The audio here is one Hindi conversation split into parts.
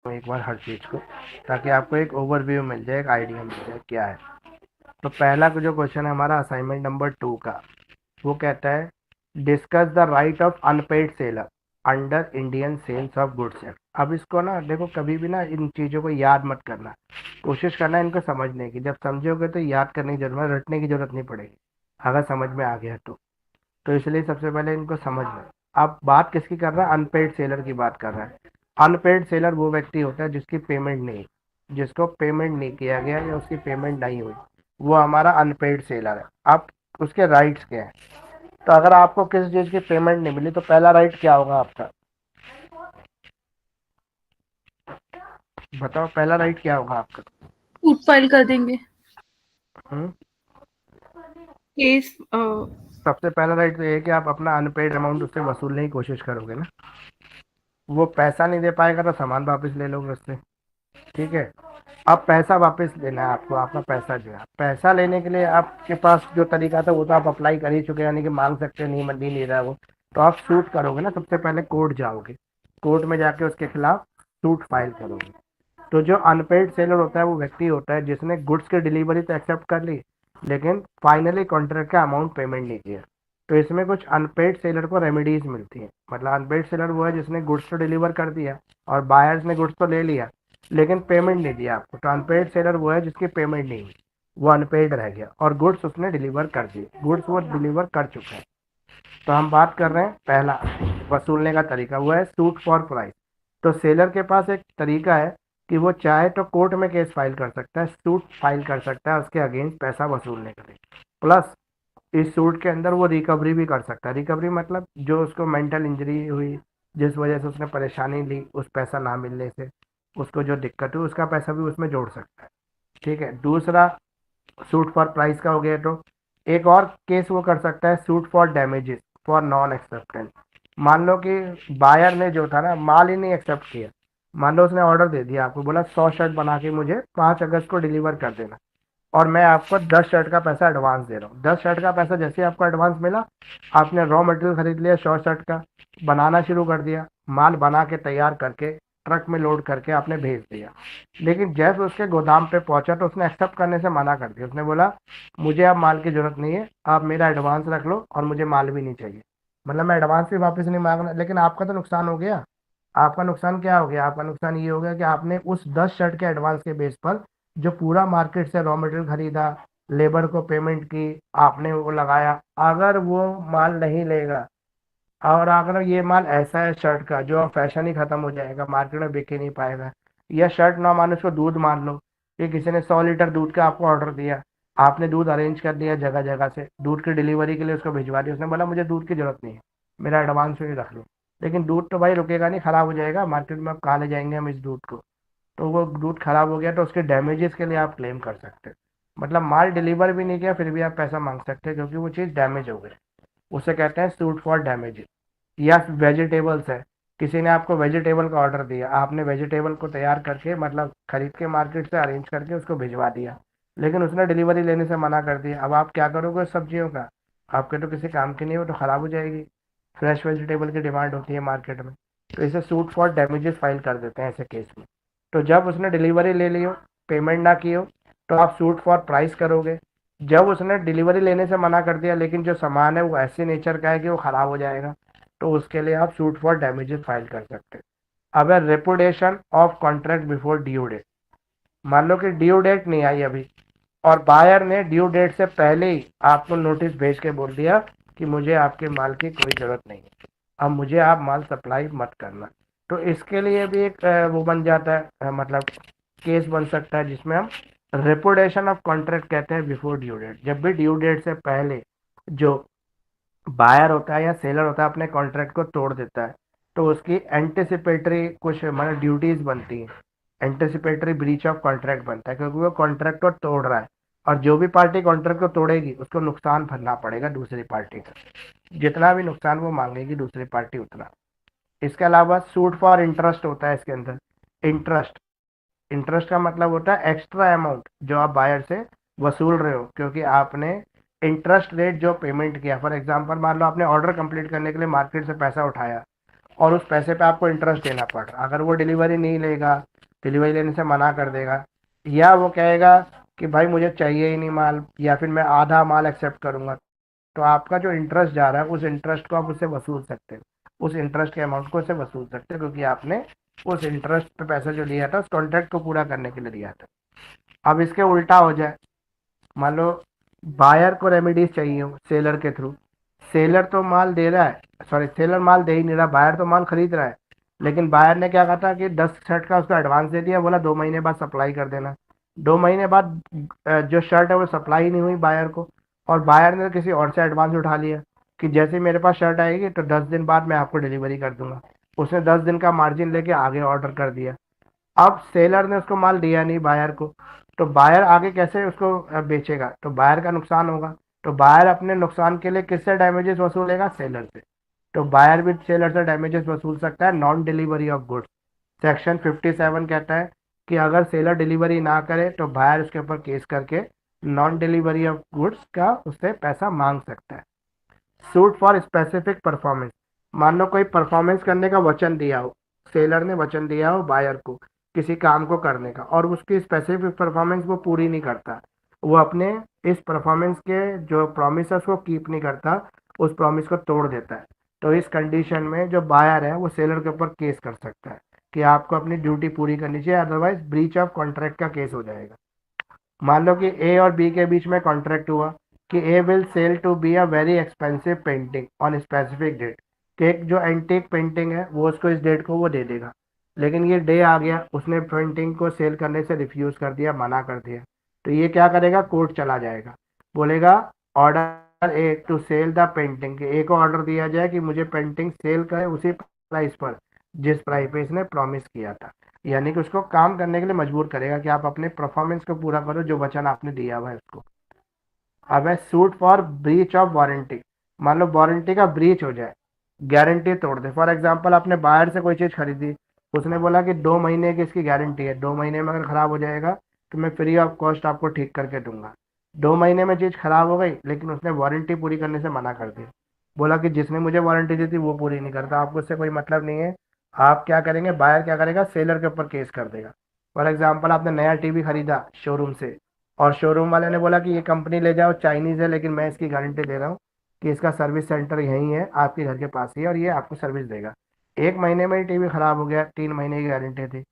एक बार हर चीज़ को, ताकि आपको एक ओवरव्यू मिल जाए, एक आइडिया मिल जाए क्या है। तो पहला जो क्वेश्चन है हमारा असाइनमेंट नंबर 2 का, वो कहता है discuss the right of unpaid seller under Indian sales of goods act. अब इसको ना देखो, कभी भी ना इन चीज़ों को याद मत करना, कोशिश करना इनको समझने की। जब समझोगे तो याद करने की जरूरत, रटने की जरूरत नहीं पड़ेगी अगर समझ में आ गया तो इसलिए सबसे पहले इनको समझ लो। अब बात किसकी कर रहा है? अनपेड सेलर की बात कर रहा है। अनपेड सेलर वो व्यक्ति होता है जिसकी पेमेंट नहीं, जिसको पेमेंट नहीं किया गया या उसकी पेमेंट नहीं हुई, वो हमारा अनपेड सेलर है। अब उसके राइट्स क्या है? तो अगर आपको किसी चीज की पेमेंट नहीं मिली तो पहला राइट क्या होगा आपका? बताओ, पहला राइट क्या होगा आपका? सूट फाइल कर देंगे। हम्म? केस सबसे पहला राइट तो ये है कि आप अपना अनपेड अमाउंट उससे वसूलने की कोशिश करोगे ना। वो पैसा नहीं दे पाएगा तो सामान वापस ले लोगे उससे। ठीक है। अब पैसा वापस लेना है आपको, आपका पैसा जो है, पैसा लेने के लिए आपके पास जो तरीका था वो तो आप अप्लाई कर ही चुके हैं, यानी कि मांग सकते हैं, नहीं नहीं ले रहा है वो। तो आप सूट करोगे ना, सबसे पहले कोर्ट जाओगे, कोर्ट में जाके उसके खिलाफ सूट फाइल करोगे। तो जो अनपेड सेलर होता है वो व्यक्ति होता है जिसने गुड्स की डिलीवरी तो एक्सेप्ट कर ली, लेकिन फाइनली कॉन्ट्रैक्ट का अमाउंट पेमेंट नहीं किया। तो इसमें कुछ अनपेड सेलर को रेमेडीज मिलती है। मतलब अनपेड सेलर वो है जिसने गुड्स तो डिलीवर कर दिया और बायर्स ने गुड्स तो ले लिया, लेकिन पेमेंट नहीं दिया आपको। तो अनपेड सेलर वो है जिसकी पेमेंट नहीं हुई, वो अनपेड रह गया, और गुड्स उसने डिलीवर कर दी, गुड्स वो डिलीवर कर चुका है। तो हम बात कर रहे हैं पहला वसूलने का तरीका, वो है सूट फॉर प्राइस। तो सेलर के पास एक तरीका है कि वो चाहे तो कोर्ट में केस फाइल कर सकता है, सूट फाइल कर सकता है उसके अगेंस्ट पैसा वसूलने के लिए। प्लस इस सूट के अंदर वो रिकवरी भी कर सकता है। रिकवरी मतलब जो उसको मेंटल इंजरी हुई, जिस वजह से उसने परेशानी ली उस पैसा ना मिलने से, उसको जो दिक्कत हुई उसका पैसा भी उसमें जोड़ सकता है। ठीक है। दूसरा सूट फॉर प्राइस का हो गया। तो एक और केस वो कर सकता है, suit for damages for non acceptance. मान लो कि बायर ने जो था ना माल ही नहीं एक्सेप्ट किया। मान लो उसने ऑर्डर दे दिया, आपको बोला 100 शर्ट बना के मुझे 5 अगस्त को डिलीवर कर देना, और मैं आपको 10 शर्ट का पैसा एडवांस दे रहा हूँ। 10 शर्ट का पैसा जैसे आपको एडवांस मिला, आपने रॉ मटेरियल खरीद लिया 100 शर्ट का, बनाना शुरू कर दिया, माल बना के तैयार करके ट्रक में लोड करके आपने भेज दिया। लेकिन जैसे उसके गोदाम पे पहुंचा तो उसने एक्सेप्ट करने से मना कर दिया। उसने बोला मुझे अब माल की जरूरत नहीं है, आप मेरा एडवांस रख लो और मुझे माल भी नहीं चाहिए। मतलब मैं एडवांस भी वापस नहीं मांगना, लेकिन आपका तो नुकसान हो गया। आपका नुकसान क्या हो गया? आपका नुकसान ये हो गया कि आपने उस 10 शर्ट के एडवांस के बेस पर जो पूरा मार्केट से रॉ मटेरियल खरीदा, लेबर को पेमेंट की, आपने वो लगाया, अगर वो माल नहीं लेगा, और अगर ये माल ऐसा है शर्ट का जो फैशन ही खत्म हो जाएगा, मार्केट में बिक ही नहीं पाएगा, या शर्ट ना मान उसको दूध मान लो कि किसी ने 100 लीटर दूध का आपको ऑर्डर दिया, आपने दूध अरेंज कर दिया जगह जगह से, दूध की डिलीवरी के लिए उसको भिजवा दिया, उसने बोला मुझे दूध की जरूरत नहीं है, मेरा एडवांस ही रख लो। लेकिन दूध तो भाई रुकेगा नहीं, खराब हो जाएगा, मार्केट में अब कहाँ ले जाएंगे हम इस दूध को? तो वो दूध खराब हो गया तो उसके डैमेजेस के लिए आप क्लेम कर सकते हैं। मतलब माल डिलीवर भी नहीं किया फिर भी आप पैसा मांग सकते हैं, क्योंकि वो चीज़ डैमेज हो गई। उसे कहते हैं सूट फॉर डैमेजेस। या वेजिटेबल्स है, किसी ने आपको वेजिटेबल का ऑर्डर दिया, आपने वेजिटेबल को तैयार करके मतलब खरीद के मार्केट से अरेंज करके उसको भिजवा दिया, लेकिन उसने डिलीवरी लेने से मना कर दिया। अब आप क्या करोगे उस सब्जियों का? आपके तो किसी काम की नहीं, हो तो खराब हो जाएगी। फ्रेश वेजिटेबल की डिमांड होती है मार्केट में, तो इसे सूट फॉर डैमेजेस फाइल कर देते हैं ऐसे केस में। तो जब उसने डिलीवरी ले ली हो, पेमेंट ना की हो, तो आप सूट फॉर प्राइस करोगे। जब उसने डिलीवरी लेने से मना कर दिया लेकिन जो सामान है वो ऐसे नेचर का है कि वो खराब हो जाएगा, तो उसके लिए आप सूट फॉर डैमेजेस फाइल कर सकते हैं। अब है repudiation of contract before due date. मान लो कि ड्यू डेट नहीं आई अभी, और बायर ने ड्यू डेट से पहले ही आपको नोटिस भेज के बोल दिया कि मुझे आपके माल की कोई ज़रूरत नहीं है, अब मुझे आप माल सप्लाई मत करना। तो इसके लिए भी एक वो बन जाता है, मतलब केस बन सकता है जिसमें हम रेपुटेशन ऑफ कॉन्ट्रैक्ट कहते हैं बिफोर ड्यू डेट। जब भी ड्यू डेट से पहले जो बायर होता है या सेलर होता है अपने कॉन्ट्रैक्ट को तोड़ देता है, तो उसकी एंटिसिपेटरी कुछ मतलब ड्यूटीज बनती हैं, एंटिसिपेटरी ब्रीच ऑफ कॉन्ट्रैक्ट बनता है, क्योंकि वो कॉन्ट्रैक्ट को तोड़ रहा है, और जो भी पार्टी कॉन्ट्रैक्ट को तोड़ेगी उसको नुकसान भरना पड़ेगा दूसरी पार्टी का, जितना भी नुकसान वो मांगेगी दूसरी पार्टी उतना। इसके अलावा सूट फॉर इंटरेस्ट होता है इसके अंदर। इंटरेस्ट, इंटरेस्ट का मतलब होता है एक्स्ट्रा अमाउंट जो आप बायर से वसूल रहे हो, क्योंकि आपने इंटरेस्ट रेट जो पेमेंट किया। फॉर एग्जांपल मान लो आपने ऑर्डर कंप्लीट करने के लिए मार्केट से पैसा उठाया, और उस पैसे पे आपको इंटरेस्ट देना पड़ रहा है। अगर वो डिलीवरी नहीं लेगा, डिलीवरी लेने से मना कर देगा, या वो कहेगा कि भाई मुझे चाहिए ही नहीं माल, या फिर मैं आधा माल एक्सेप्ट करूंगा, तो आपका जो इंटरेस्ट जा रहा है उस इंटरेस्ट को आप उससे वसूल सकते हो, उस इंटरेस्ट के अमाउंट को उससे वसूल सकते हो, क्योंकि आपने उस इंटरेस्ट पे पैसा जो लिया था उस कॉन्ट्रैक्ट को पूरा करने के लिए लिया था। अब इसके उल्टा हो जाए, मान लो बायर को रेमेडीज चाहिए हो सेलर के थ्रू, सेलर तो माल दे रहा है, सॉरी सेलर माल दे ही नहीं रहा, बायर तो माल खरीद रहा है, लेकिन बायर ने क्या कहा था कि 10 शर्ट का उसको एडवांस दे दिया, बोला 2 महीने बाद सप्लाई कर देना। 2 महीने बाद जो शर्ट है वो सप्लाई नहीं हुई बायर को, और बायर ने किसी और से एडवांस उठा लिया कि जैसे ही मेरे पास शर्ट आएगी तो 10 दिन बाद मैं आपको डिलीवरी कर दूंगा। उसने 10 दिन का मार्जिन लेके आगे ऑर्डर कर दिया। अब सेलर ने उसको माल दिया नहीं बायर को, तो बायर आगे कैसे उसको बेचेगा, तो बायर का नुकसान होगा। तो बायर अपने नुकसान के लिए किससे डैमेजेस वसूलेगा, सेलर से। तो बायर भी सेलर से डैमेजेस वसूल सकता है, non delivery of goods. Section 57 कहता है कि अगर सेलर डिलीवरी ना करे तो बायर उसके ऊपर केस करके नॉन डिलीवरी ऑफ गुड्स का उससे पैसा मांग सकता है। सूट फॉर स्पेसिफिक परफॉर्मेंस, मान लो कोई परफॉर्मेंस करने का वचन दिया हो, सेलर ने वचन दिया हो बायर को किसी काम को करने का, और उसकी स्पेसिफिक परफॉर्मेंस वो पूरी नहीं करता, वो अपने इस परफॉर्मेंस के जो प्रॉमिस है उसको कीप नहीं करता, उस प्रॉमिस को तोड़ देता है, तो इस कंडीशन में जो बायर है वो सेलर के ऊपर केस कर सकता है कि आपको अपनी ड्यूटी पूरी करनी चाहिए, अदरवाइज ब्रीच ऑफ कॉन्ट्रैक्ट का केस हो जाएगा। मान लो कि ए और बी के बीच में कॉन्ट्रैक्ट हुआ कि A will sell to B a very expensive painting on specific date, कि एक जो एंटीक पेंटिंग है वो उसको इस डेट को वो दे देगा, लेकिन ये डे आ गया, उसने पेंटिंग को सेल करने से रिफ्यूज कर दिया, मना कर दिया, तो ये क्या करेगा, कोर्ट चला जाएगा, बोलेगा order A to sell the painting, कि ए को ऑर्डर दिया जाए कि मुझे पेंटिंग सेल करे उसी प्राइस पर जिस प्राइस पे इसने प्रॉमिस किया था, यानी कि उसको काम करने के लिए मजबूर करेगा कि आप अपने परफॉर्मेंस को पूरा करो जो वचन आपने दिया हुआ है उसको। अब है suit for breach of warranty, मान लो वारंटी का ब्रीच हो जाए, गारंटी तोड़ दे, फॉर एग्जांपल आपने बाहर से कोई चीज़ खरीदी, उसने बोला कि 2 महीने की इसकी गारंटी है, 2 महीने में अगर ख़राब हो जाएगा तो मैं फ्री ऑफ कॉस्ट आपको ठीक करके दूंगा। 2 महीने में चीज़ खराब हो गई, लेकिन उसने वारंटी पूरी करने से मना कर दिया, बोला कि जिसने मुझे वारंटी दी थी वो पूरी नहीं करता, आपको उससे कोई मतलब नहीं है। आप क्या करेंगे, बायर क्या करेगा, सेलर के ऊपर केस कर देगा। फॉर एग्जाम्पल आपने नया टीवी खरीदा शोरूम से, और शोरूम वाले ने बोला कि ये कंपनी ले जाओ, चाइनीज़ है, लेकिन मैं इसकी गारंटी दे रहा हूँ कि इसका सर्विस सेंटर यहीं है आपके घर के पास ही है और ये आपको सर्विस देगा। 1 महीने में ही टीवी खराब हो गया, 3 महीने की गारंटी थी,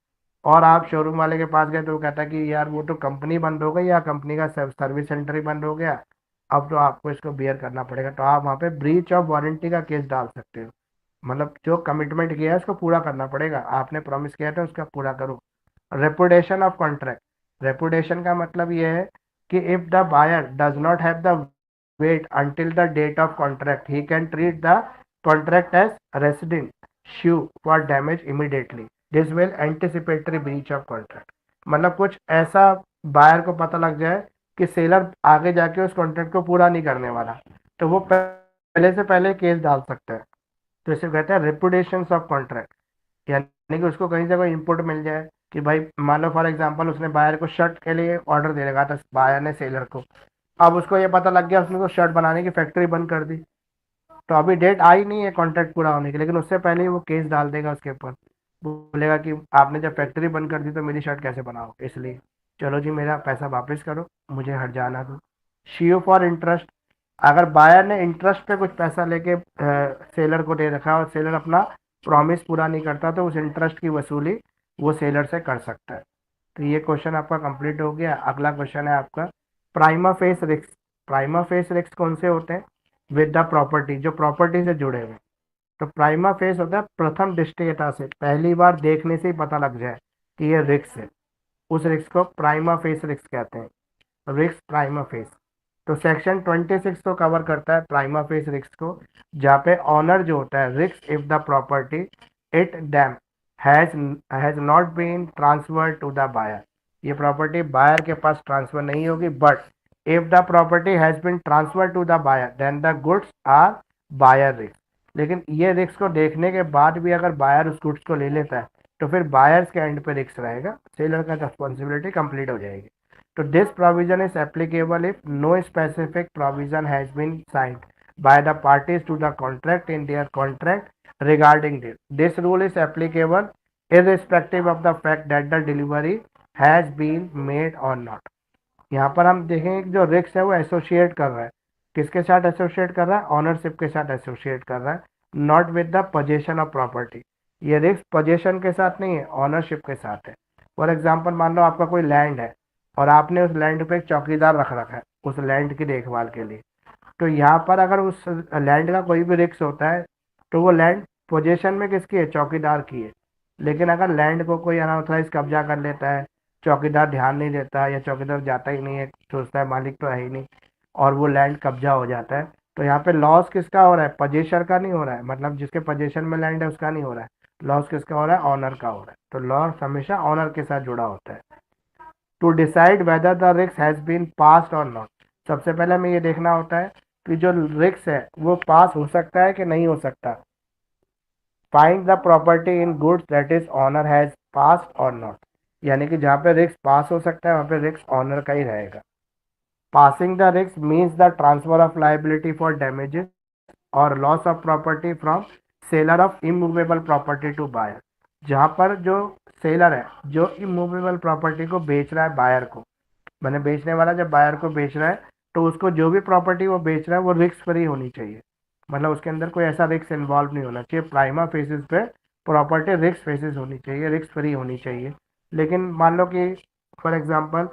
और आप शोरूम वाले के पास गए तो वो कहता कि यार वो तो कंपनी बंद हो गई या कंपनी का सर्विस सेंटर ही बंद हो गया, अब तो आपको इसको बियर करना पड़ेगा, तो आप वहाँ पे ब्रीच ऑफ वारंटी का केस डाल सकते हो। मतलब जो कमिटमेंट किया है उसको पूरा करना पड़ेगा, आपने प्रॉमिस किया था उसका पूरा करो। रेपुटेशन ऑफ कॉन्ट्रैक्ट, रेपुटेशन का मतलब ये है कि if the buyer does not have the wait until the date of contract, he can treat the contract as resident, sue for damage immediately, this will anticipatory breach of contract। मतलब कुछ ऐसा बायर को पता लग जाए कि सेलर आगे जाके उस कॉन्ट्रैक्ट को पूरा नहीं करने वाला, तो वो पहले से पहले केस डाल सकता है, तो इसे कहते हैं रेपुटेशन ऑफ कॉन्ट्रैक्ट। यानी कि उसको कहीं से कोई इनपुट मिल जाए कि भाई मान लो फॉर एग्जांपल उसने बायर को शर्ट के लिए ऑर्डर दे रखा था बायर ने सेलर को, अब उसको ये पता लग गया उसने तो शर्ट बनाने की फैक्ट्री बंद कर दी, तो अभी डेट आई नहीं है कॉन्ट्रैक्ट पूरा होने की, लेकिन उससे पहले ही वो केस डाल देगा उसके ऊपर, बोलेगा कि आपने जब फैक्ट्री बंद कर दी तो मेरी शर्ट कैसे बनाओ, इसलिए चलो जी मेरा पैसा वापस करो, मुझे हट जाना दो। शियो फॉर इंटरेस्ट, अगर बायर ने इंटरेस्ट पे कुछ पैसा लेके सेलर को दे रखा है और सेलर अपना प्रॉमिस पूरा नहीं करता तो उस इंटरेस्ट की वसूली वो सेलर से कर सकता है। तो ये क्वेश्चन आपका कंप्लीट हो गया। अगला क्वेश्चन है आपका prima face risk. Prima face risk कौन से होते हैं, विद द प्रॉपर्टी, जो प्रॉपर्टी से जुड़े हुए। तो प्राइमा फेस होता है प्रथम दृष्टया से, पहली बार देखने से ही पता लग जाए कि ये रिस्क है, उस रिस्क को प्राइमा फेस रिस्क कहते हैं, रिस्क प्राइमा फेस। तो सेक्शन 26 को कवर करता है प्राइमा फेस रिस्क को, जहाँ पे ऑनर जो होता है risk if the property in them has not been transfer to the buyer, ये प्रॉपर्टी बायर के पास ट्रांसफर नहीं होगी, but if the property has been transfer to the buyer then the goods are buyer risk. लेकिन ये रिस्क को देखने के बाद भी अगर बायर उस गुड्स को ले लेता है तो फिर बायर्स के एंड पे रिस्क रहेगा, सेलर का रिस्पॉन्सिबिलिटी कंप्लीट हो जाएगी। तो this provision is applicable if no specific provision has been signed by the parties to the contract in their contract regarding this. This rule is applicable irrespective of the fact that the delivery has been made or not. यहाँ पर हम देखेंगे कि जो रिस्क है वो एसोसिएट कर रहा है, किसके साथ एसोसिएट कर रहा है, ऑनरशिप के साथ एसोसिएट कर रहा है, not with the possession of property. ये रिस्क पोजेशन के साथ नहीं है, ऑनरशिप के साथ है। फॉर एग्जाम्पल मान लो आपका कोई लैंड है और आपने उस लैंड पे एक चौकीदार रख रखा है उस लैंड की देखभाल के लिए, तो यहाँ पर अगर उस लैंड का कोई भी रिस्क होता है तो वो लैंड पोजेशन में किसकी है, चौकीदार की है। लेकिन अगर लैंड को कोई अनऑथराइज कब्जा कर लेता है, चौकीदार ध्यान नहीं देता या चौकीदार जाता ही नहीं है, सोचता है मालिक तो है ही नहीं, और वो लैंड कब्जा हो जाता है, तो यहाँ पे लॉस किसका हो रहा है, पोजेसर का नहीं हो रहा है, मतलब जिसके पोजेशन में लैंड है उसका नहीं हो रहा है, लॉस किसका हो रहा है, ऑनर का हो रहा है। तो लॉस हमेशा ऑनर के साथ जुड़ा होता है। To decide whether the risk has been passed और नॉट, सबसे पहले हमें ये देखना होता है कि जो रिस्क है वो पास हो सकता है कि नहीं हो सकता। Find the property in goods that is owner has passed और नॉट, यानी कि जहाँ पे रिस्क पास हो सकता है वहाँ पे रिस्क ऑनर का ही रहेगा। Passing the risk means the transfer of liability for damages और loss of property from seller of immovable property to buyer, जहाँ पर जो सेलर है जो इमूवेबल प्रॉपर्टी को बेच रहा है बायर को, मैंने बेचने वाला जब बायर को बेच रहा है तो उसको जो भी प्रॉपर्टी वो बेच रहा है वो रिस्क फ्री होनी चाहिए, मतलब उसके अंदर कोई ऐसा रिस्क इन्वॉल्व नहीं होना चाहिए। प्राइमा फेसिस पे प्रॉपर्टी रिस्क फेसिस होनी चाहिए, रिस्क फ्री होनी चाहिए। लेकिन मान लो कि फॉर एग्जांपल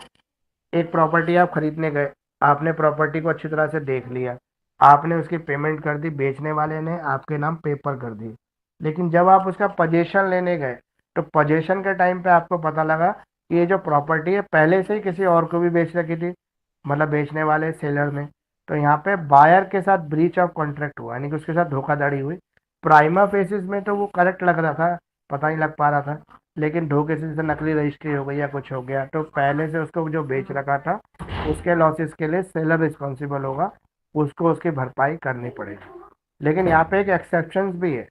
एक प्रॉपर्टी आप खरीदने गए, आपने प्रॉपर्टी को अच्छी तरह से देख लिया, आपने उसकी पेमेंट कर दी, बेचने वाले ने आपके नाम पेपर कर दी, लेकिन जब आप उसका पोजेशन लेने गए तो पोजेशन के टाइम पे आपको पता लगा कि ये जो प्रॉपर्टी है पहले से ही किसी और को भी बेच रखी थी, मतलब बेचने वाले सेलर ने, तो यहाँ पे बायर के साथ ब्रीच ऑफ कॉन्ट्रैक्ट हुआ, यानी कि उसके साथ धोखाधड़ी हुई। प्राइमा फेसिस में तो वो करेक्ट लग रहा था, पता नहीं लग पा रहा था, लेकिन धोखे से नकली रजिस्ट्री हो गई या कुछ हो गया तो पहले से उसको जो बेच रखा था उसके लॉसेस के लिए सेलर रिस्पॉन्सिबल होगा, उसको उसकी भरपाई करनी पड़ेगी। लेकिन यहाँ पे एक एक्सेप्शन भी है,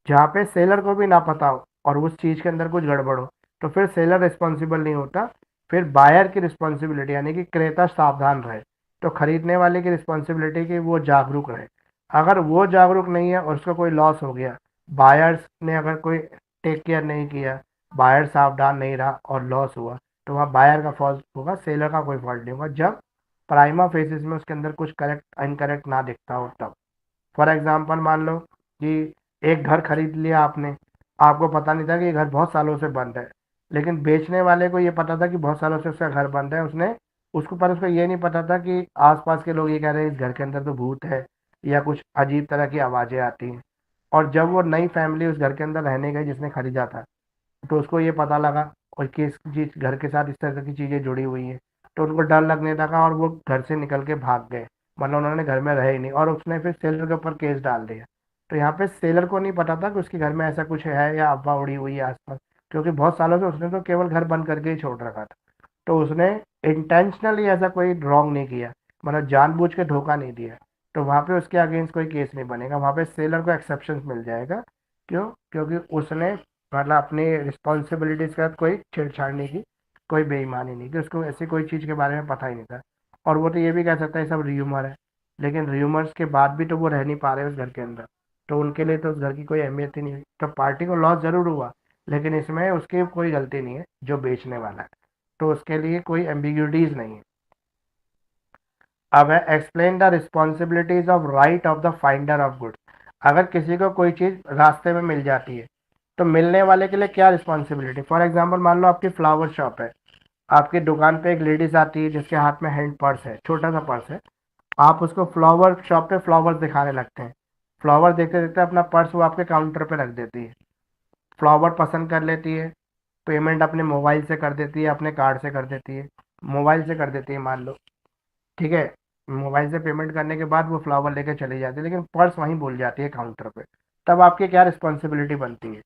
जहाँ पे सेलर को भी ना पता हो और उस चीज़ के अंदर कुछ गड़बड़ हो तो फिर सेलर रिस्पॉन्सिबल नहीं होता, फिर बायर की रिस्पॉन्सिबिलिटी, यानी कि क्रेता सावधान रहे, तो खरीदने वाले की रिस्पॉन्सिबिलिटी कि वो जागरूक रहे। अगर वो जागरूक नहीं है और उसका कोई लॉस हो गया, बायर्स ने अगर कोई टेक केयर नहीं किया, बायर सावधान नहीं रहा और लॉस हुआ, तो वहाँ बायर का फॉल्ट होगा, सेलर का कोई फॉल्ट नहीं होगा, जब प्राइमा फेसिस में उसके अंदर कुछ करेक्ट इनकरेक्ट ना दिखता हो तब। फॉर एग्जाम्पल मान लो कि एक घर खरीद लिया आपने, आपको पता नहीं था कि ये घर बहुत सालों से बंद है, लेकिन बेचने वाले को ये पता था कि बहुत सालों से उसका घर बंद है, उसने उसको पर उसको ये नहीं पता था कि आसपास के लोग ये कह रहे हैं इस घर के अंदर तो भूत है या कुछ अजीब तरह की आवाज़ें आती हैं। और जब वो नई फैमिली उस घर के अंदर रहने गई जिसने खरीदा था, तो उसको ये पता लगा और कि इस चीज घर के साथ इस तरह की चीज़ें जुड़ी हुई हैं, तो उनको डर लगने लगा और वो घर से निकल के भाग गए, मतलब उन्होंने घर में रहे ही नहीं और उसने फिर सेलर के ऊपर केस डाल दिया। तो यहाँ पे सेलर को नहीं पता था कि उसके घर में ऐसा कुछ है या अफवाह उड़ी हुई है आसपास, क्योंकि बहुत सालों से उसने तो केवल घर बंद करके ही छोड़ रखा था। तो उसने इंटेंशनली ऐसा कोई रॉन्ग नहीं किया, मतलब जानबूझ के धोखा नहीं दिया, तो वहाँ पे उसके अगेंस्ट कोई केस नहीं बनेगा, वहाँ पे सेलर को एक्सेप्शन मिल जाएगा। क्यों? क्योंकि उसने मतलब अपनी रिस्पॉन्सिबिलिटीज के साथ कोई छेड़छाड़ नहीं की, कोई बेईमानी नहीं की, उसको ऐसी कोई चीज़ के बारे में पता ही नहीं था। और वो तो ये भी कह सकता है सब र्यूमर है, लेकिन र्यूमर्स के बाद भी तो वो रह नहीं पा रहे उस घर के अंदर, तो उनके लिए तो उस घर की कोई अहमियत ही नहीं हुई, तो पार्टी को लॉस जरूर हुआ, लेकिन इसमें उसकी कोई गलती नहीं है जो बेचने वाला है, तो उसके लिए कोई एम्बिग्यूटीज नहीं है। अब है explain the responsibilities of right of the finder of goods, अगर किसी को कोई चीज़ रास्ते में मिल जाती है तो मिलने वाले के लिए क्या रिस्पॉन्सिबिलिटी। फॉर एग्जाम्पल मान लो आपकी फ्लावर शॉप है, आपकी दुकान पे एक लेडीज आती है जिसके हाथ में हैंड पर्स है, छोटा सा पर्स है, आप उसको फ्लावर शॉप पे फ्लावर्स दिखाने लगते हैं, फ्लावर देखते देखते अपना पर्स वो आपके काउंटर पे रख देती है, फ्लावर पसंद कर लेती है, पेमेंट अपने मोबाइल से कर देती है, अपने कार्ड से कर देती है, मोबाइल से कर देती है मान लो, ठीक है, मोबाइल से पेमेंट करने के बाद वो फ्लावर लेके चली जाती है, लेकिन पर्स वहीं भूल जाती है काउंटर पे, तब आपकी क्या रिस्पॉन्सिबिलिटी बनती है,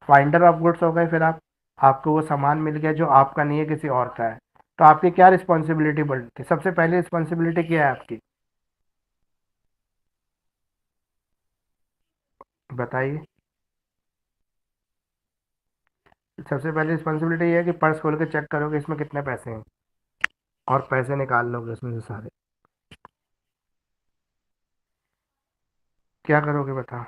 फाइंडर ऑफ गुड्स हो गए, फिर आपको वो सामान मिल गया जो आपका नहीं है किसी और का है, तो आपकी क्या रिस्पॉन्सिबिलिटी बनती है, सबसे पहली रिस्पॉन्सिबिलिटी क्या है आपकी, बताइए। सबसे पहली रिस्पॉन्सिबिलिटी ये है कि पर्स खोल के चेक करोगे इसमें कितने पैसे हैं और पैसे निकाल लोगे उसमें से सारे, क्या करोगे बताओ।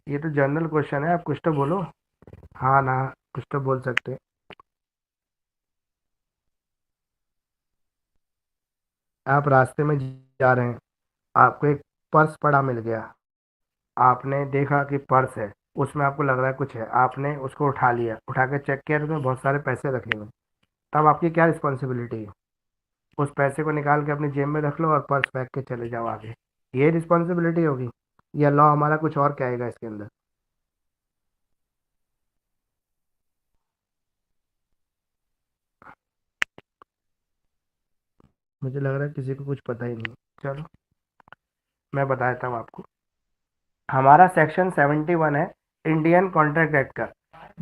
ये तो जनरल क्वेश्चन है, आप कुछ तो बोलो। हाँ ना, कुछ तो बोल सकते हैं। आप रास्ते में जा रहे हैं, आपको एक पर्स पड़ा मिल गया, आपने देखा कि पर्स है, उसमें आपको लग रहा है कुछ है, आपने उसको उठा लिया, उठा के चेक किया तो उसमें बहुत सारे पैसे रखे हुए हैं। तब आपकी क्या रिस्पॉन्सिबिलिटी है? उस पैसे को निकाल के अपनी जेब में रख लो और पर्स फेंक के चले जाओ आगे। ये रिस्पॉन्सिबिलिटी होगी, या लॉ हमारा कुछ और कहेगा इसके अंदर? मुझे लग रहा है किसी को कुछ पता ही नहीं। चलो मैं बताता हूँ आपको। हमारा सेक्शन 71 है इंडियन कॉन्ट्रैक्ट एक्ट का,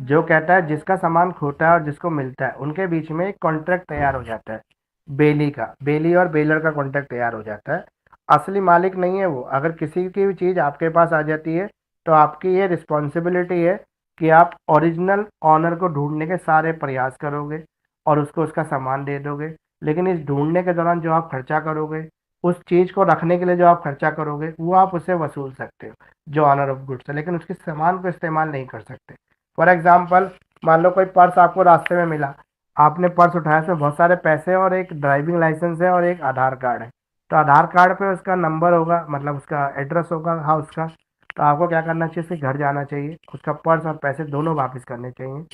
जो कहता है जिसका सामान खोता है और जिसको मिलता है उनके बीच में एक कॉन्ट्रैक्ट तैयार हो जाता है। बेली का, बेली और बेलर का कॉन्ट्रैक्ट तैयार हो जाता है। असली मालिक नहीं है वो। अगर किसी की भी चीज़ आपके पास आ जाती है तो आपकी ये रिस्पॉन्सिबिलिटी है कि आप ओरिजिनल ऑनर को ढूंढने के सारे प्रयास करोगे और उसको उसका सामान दे दोगे। लेकिन इस ढूंढने के दौरान जो आप खर्चा करोगे, उस चीज़ को रखने के लिए जो आप खर्चा करोगे, वो आप उससे वसूल सकते हो, जो ऑनर ऑफ गुड्स है, लेकिन उसके सामान को इस्तेमाल नहीं कर सकते। फॉर एग्जाम्पल, मान लो कोई पर्स आपको रास्ते में मिला, आपने पर्स उठाया, उसमें बहुत सारे पैसे और एक ड्राइविंग लाइसेंस है और एक आधार कार्ड है। तो आधार कार्ड पे उसका नंबर होगा, मतलब उसका एड्रेस होगा हाउस का। तो आपको क्या करना चाहिए, उसके घर जाना चाहिए, उसका पर्स और पैसे दोनों वापस करने चाहिए।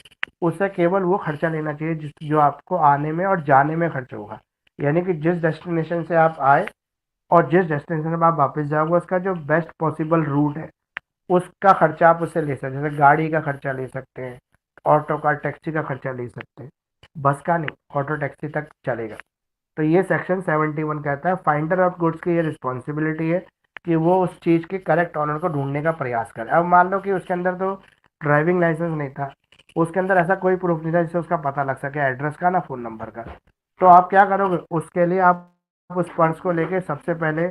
उससे केवल वो खर्चा लेना चाहिए जो आपको आने में और जाने में खर्च होगा। यानी कि जिस डेस्टिनेशन से आप आए और जिस डेस्टिनेशन पर आप वापस जाओगे, उसका जो बेस्ट पॉसिबल रूट है, उसका खर्चा आप उससे ले सकते हैं। जैसे गाड़ी का खर्चा ले सकते हैं, ऑटो का, टैक्सी का खर्चा ले सकते हैं। बस का नहीं, ऑटो टैक्सी तक चलेगा। तो ये सेक्शन 71 कहता है फाइंडर ऑफ गुड्स की ये रिस्पॉन्सिबिलिटी है कि वो उस चीज़ के करेक्ट ऑनर को ढूंढने का प्रयास करे। अब मान लो कि उसके अंदर तो ड्राइविंग लाइसेंस नहीं था, उसके अंदर ऐसा कोई प्रूफ नहीं था जिससे उसका पता लग सके, एड्रेस का ना फ़ोन नंबर का। तो आप क्या करोगे, उसके लिए आप उस पर्स को लेके सबसे पहले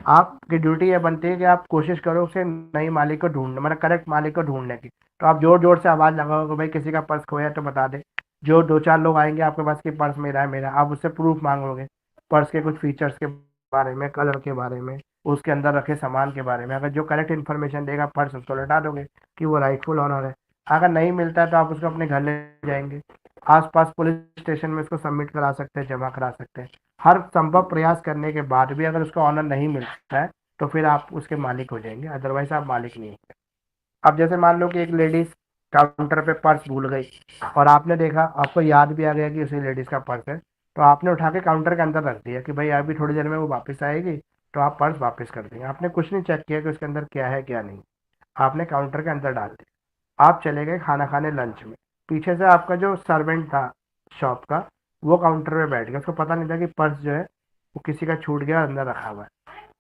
आपकी ड्यूटी ये बनती है कि आप कोशिश करो उसे नई मालिक को ढूंढने, मतलब करेक्ट मालिक को ढूंढने की। तो आप जोर जोर से आवाज़ लगाओगे, भाई किसी का पर्स खोया तो बता दे। जो दो चार लोग आएंगे आपके पास कि पर्स मेरा है मेरा, आप उससे प्रूफ मांगोगे, पर्स के कुछ फीचर्स के बारे में, कलर के बारे में, उसके अंदर रखे सामान के बारे में। अगर जो करेक्ट इन्फॉर्मेशन देगा पर्स, उसको लौटा दोगे कि वो राइटफुल ऑनर है। अगर नहीं मिलता है तो आप उसको अपने घर ले जाएंगे, आसपास पुलिस स्टेशन में उसको सबमिट करा सकते हैं, जमा करा सकते हैं। हर संभव प्रयास करने के बाद भी अगर उसका ऑनर नहीं मिलता है तो फिर आप उसके मालिक हो जाएंगे, अदरवाइज आप मालिक नहीं होंगे। अब जैसे मान लो कि एक लेडीज काउंटर पे पर्स भूल गई और आपने देखा, आपको याद भी आ गया कि उसी लेडीज का पर्स है, तो आपने उठा के काउंटर के अंदर रख दिया कि भाई अभी थोड़ी देर में वो वापस आएगी, तो आप पर्स वापस कर देंगे। आपने कुछ नहीं चेक किया कि उसके अंदर क्या है क्या नहीं, आपने काउंटर के अंदर डाल दिया। आप चले गए खाना खाने लंच में, पीछे से आपका जो सर्वेंट था शॉप का, वो काउंटर पे बैठ गया, उसको पता नहीं था कि पर्स जो है वो किसी का छूट गया और अंदर रखा हुआ है।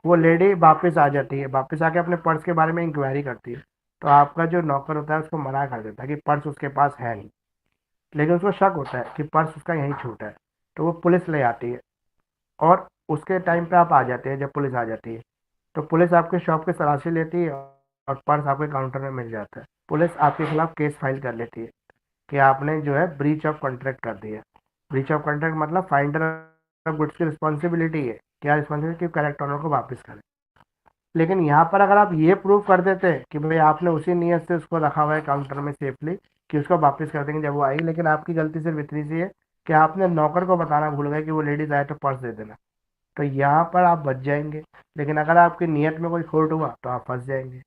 वो लेडी वापस आ जाती है, वापस आके अपने पर्स के बारे में इंक्वायरी करती है। तो आपका जो नौकर होता है उसको मना कर देता है कि पर्स उसके पास है नहीं, लेकिन उसको शक होता है कि पर्स उसका यहीं छूटा है। तो वो पुलिस ले आती है और उसके टाइम पे आप आ जाते हैं। जब पुलिस आ जाती है तो पुलिस आपके शॉप की तलाशी लेती है और पर्स आपके काउंटर में मिल जाता है। पुलिस आपके खिलाफ केस फाइल कर लेती है कि आपने जो है ब्रीच ऑफ कॉन्ट्रैक्ट कर दिया। ब्रीच ऑफ कॉन्ट्रैक्ट मतलब फाइंडर ऑफ गुड्स की रिस्पॉन्सिबिलिटी है, क्या रिस्पॉन्सिबिलिटी, करेक्ट ऑनर को वापस करें। लेकिन यहाँ पर अगर आप ये प्रूव कर देते कि भाई आपने उसी नियत से उसको रखा हुआ है काउंटर में सेफली कि उसको वापस कर देंगे जब वो आएगी, लेकिन आपकी गलती सिर्फ इतनी सी है कि आपने नौकर को बताना भूल गए कि वो लेडीज आए तो पर्स दे देना। तो यहाँ पर आप बच जाएंगे। लेकिन अगर आपकी नियत में कोई खोट हुआ तो आप फंस जाएंगे।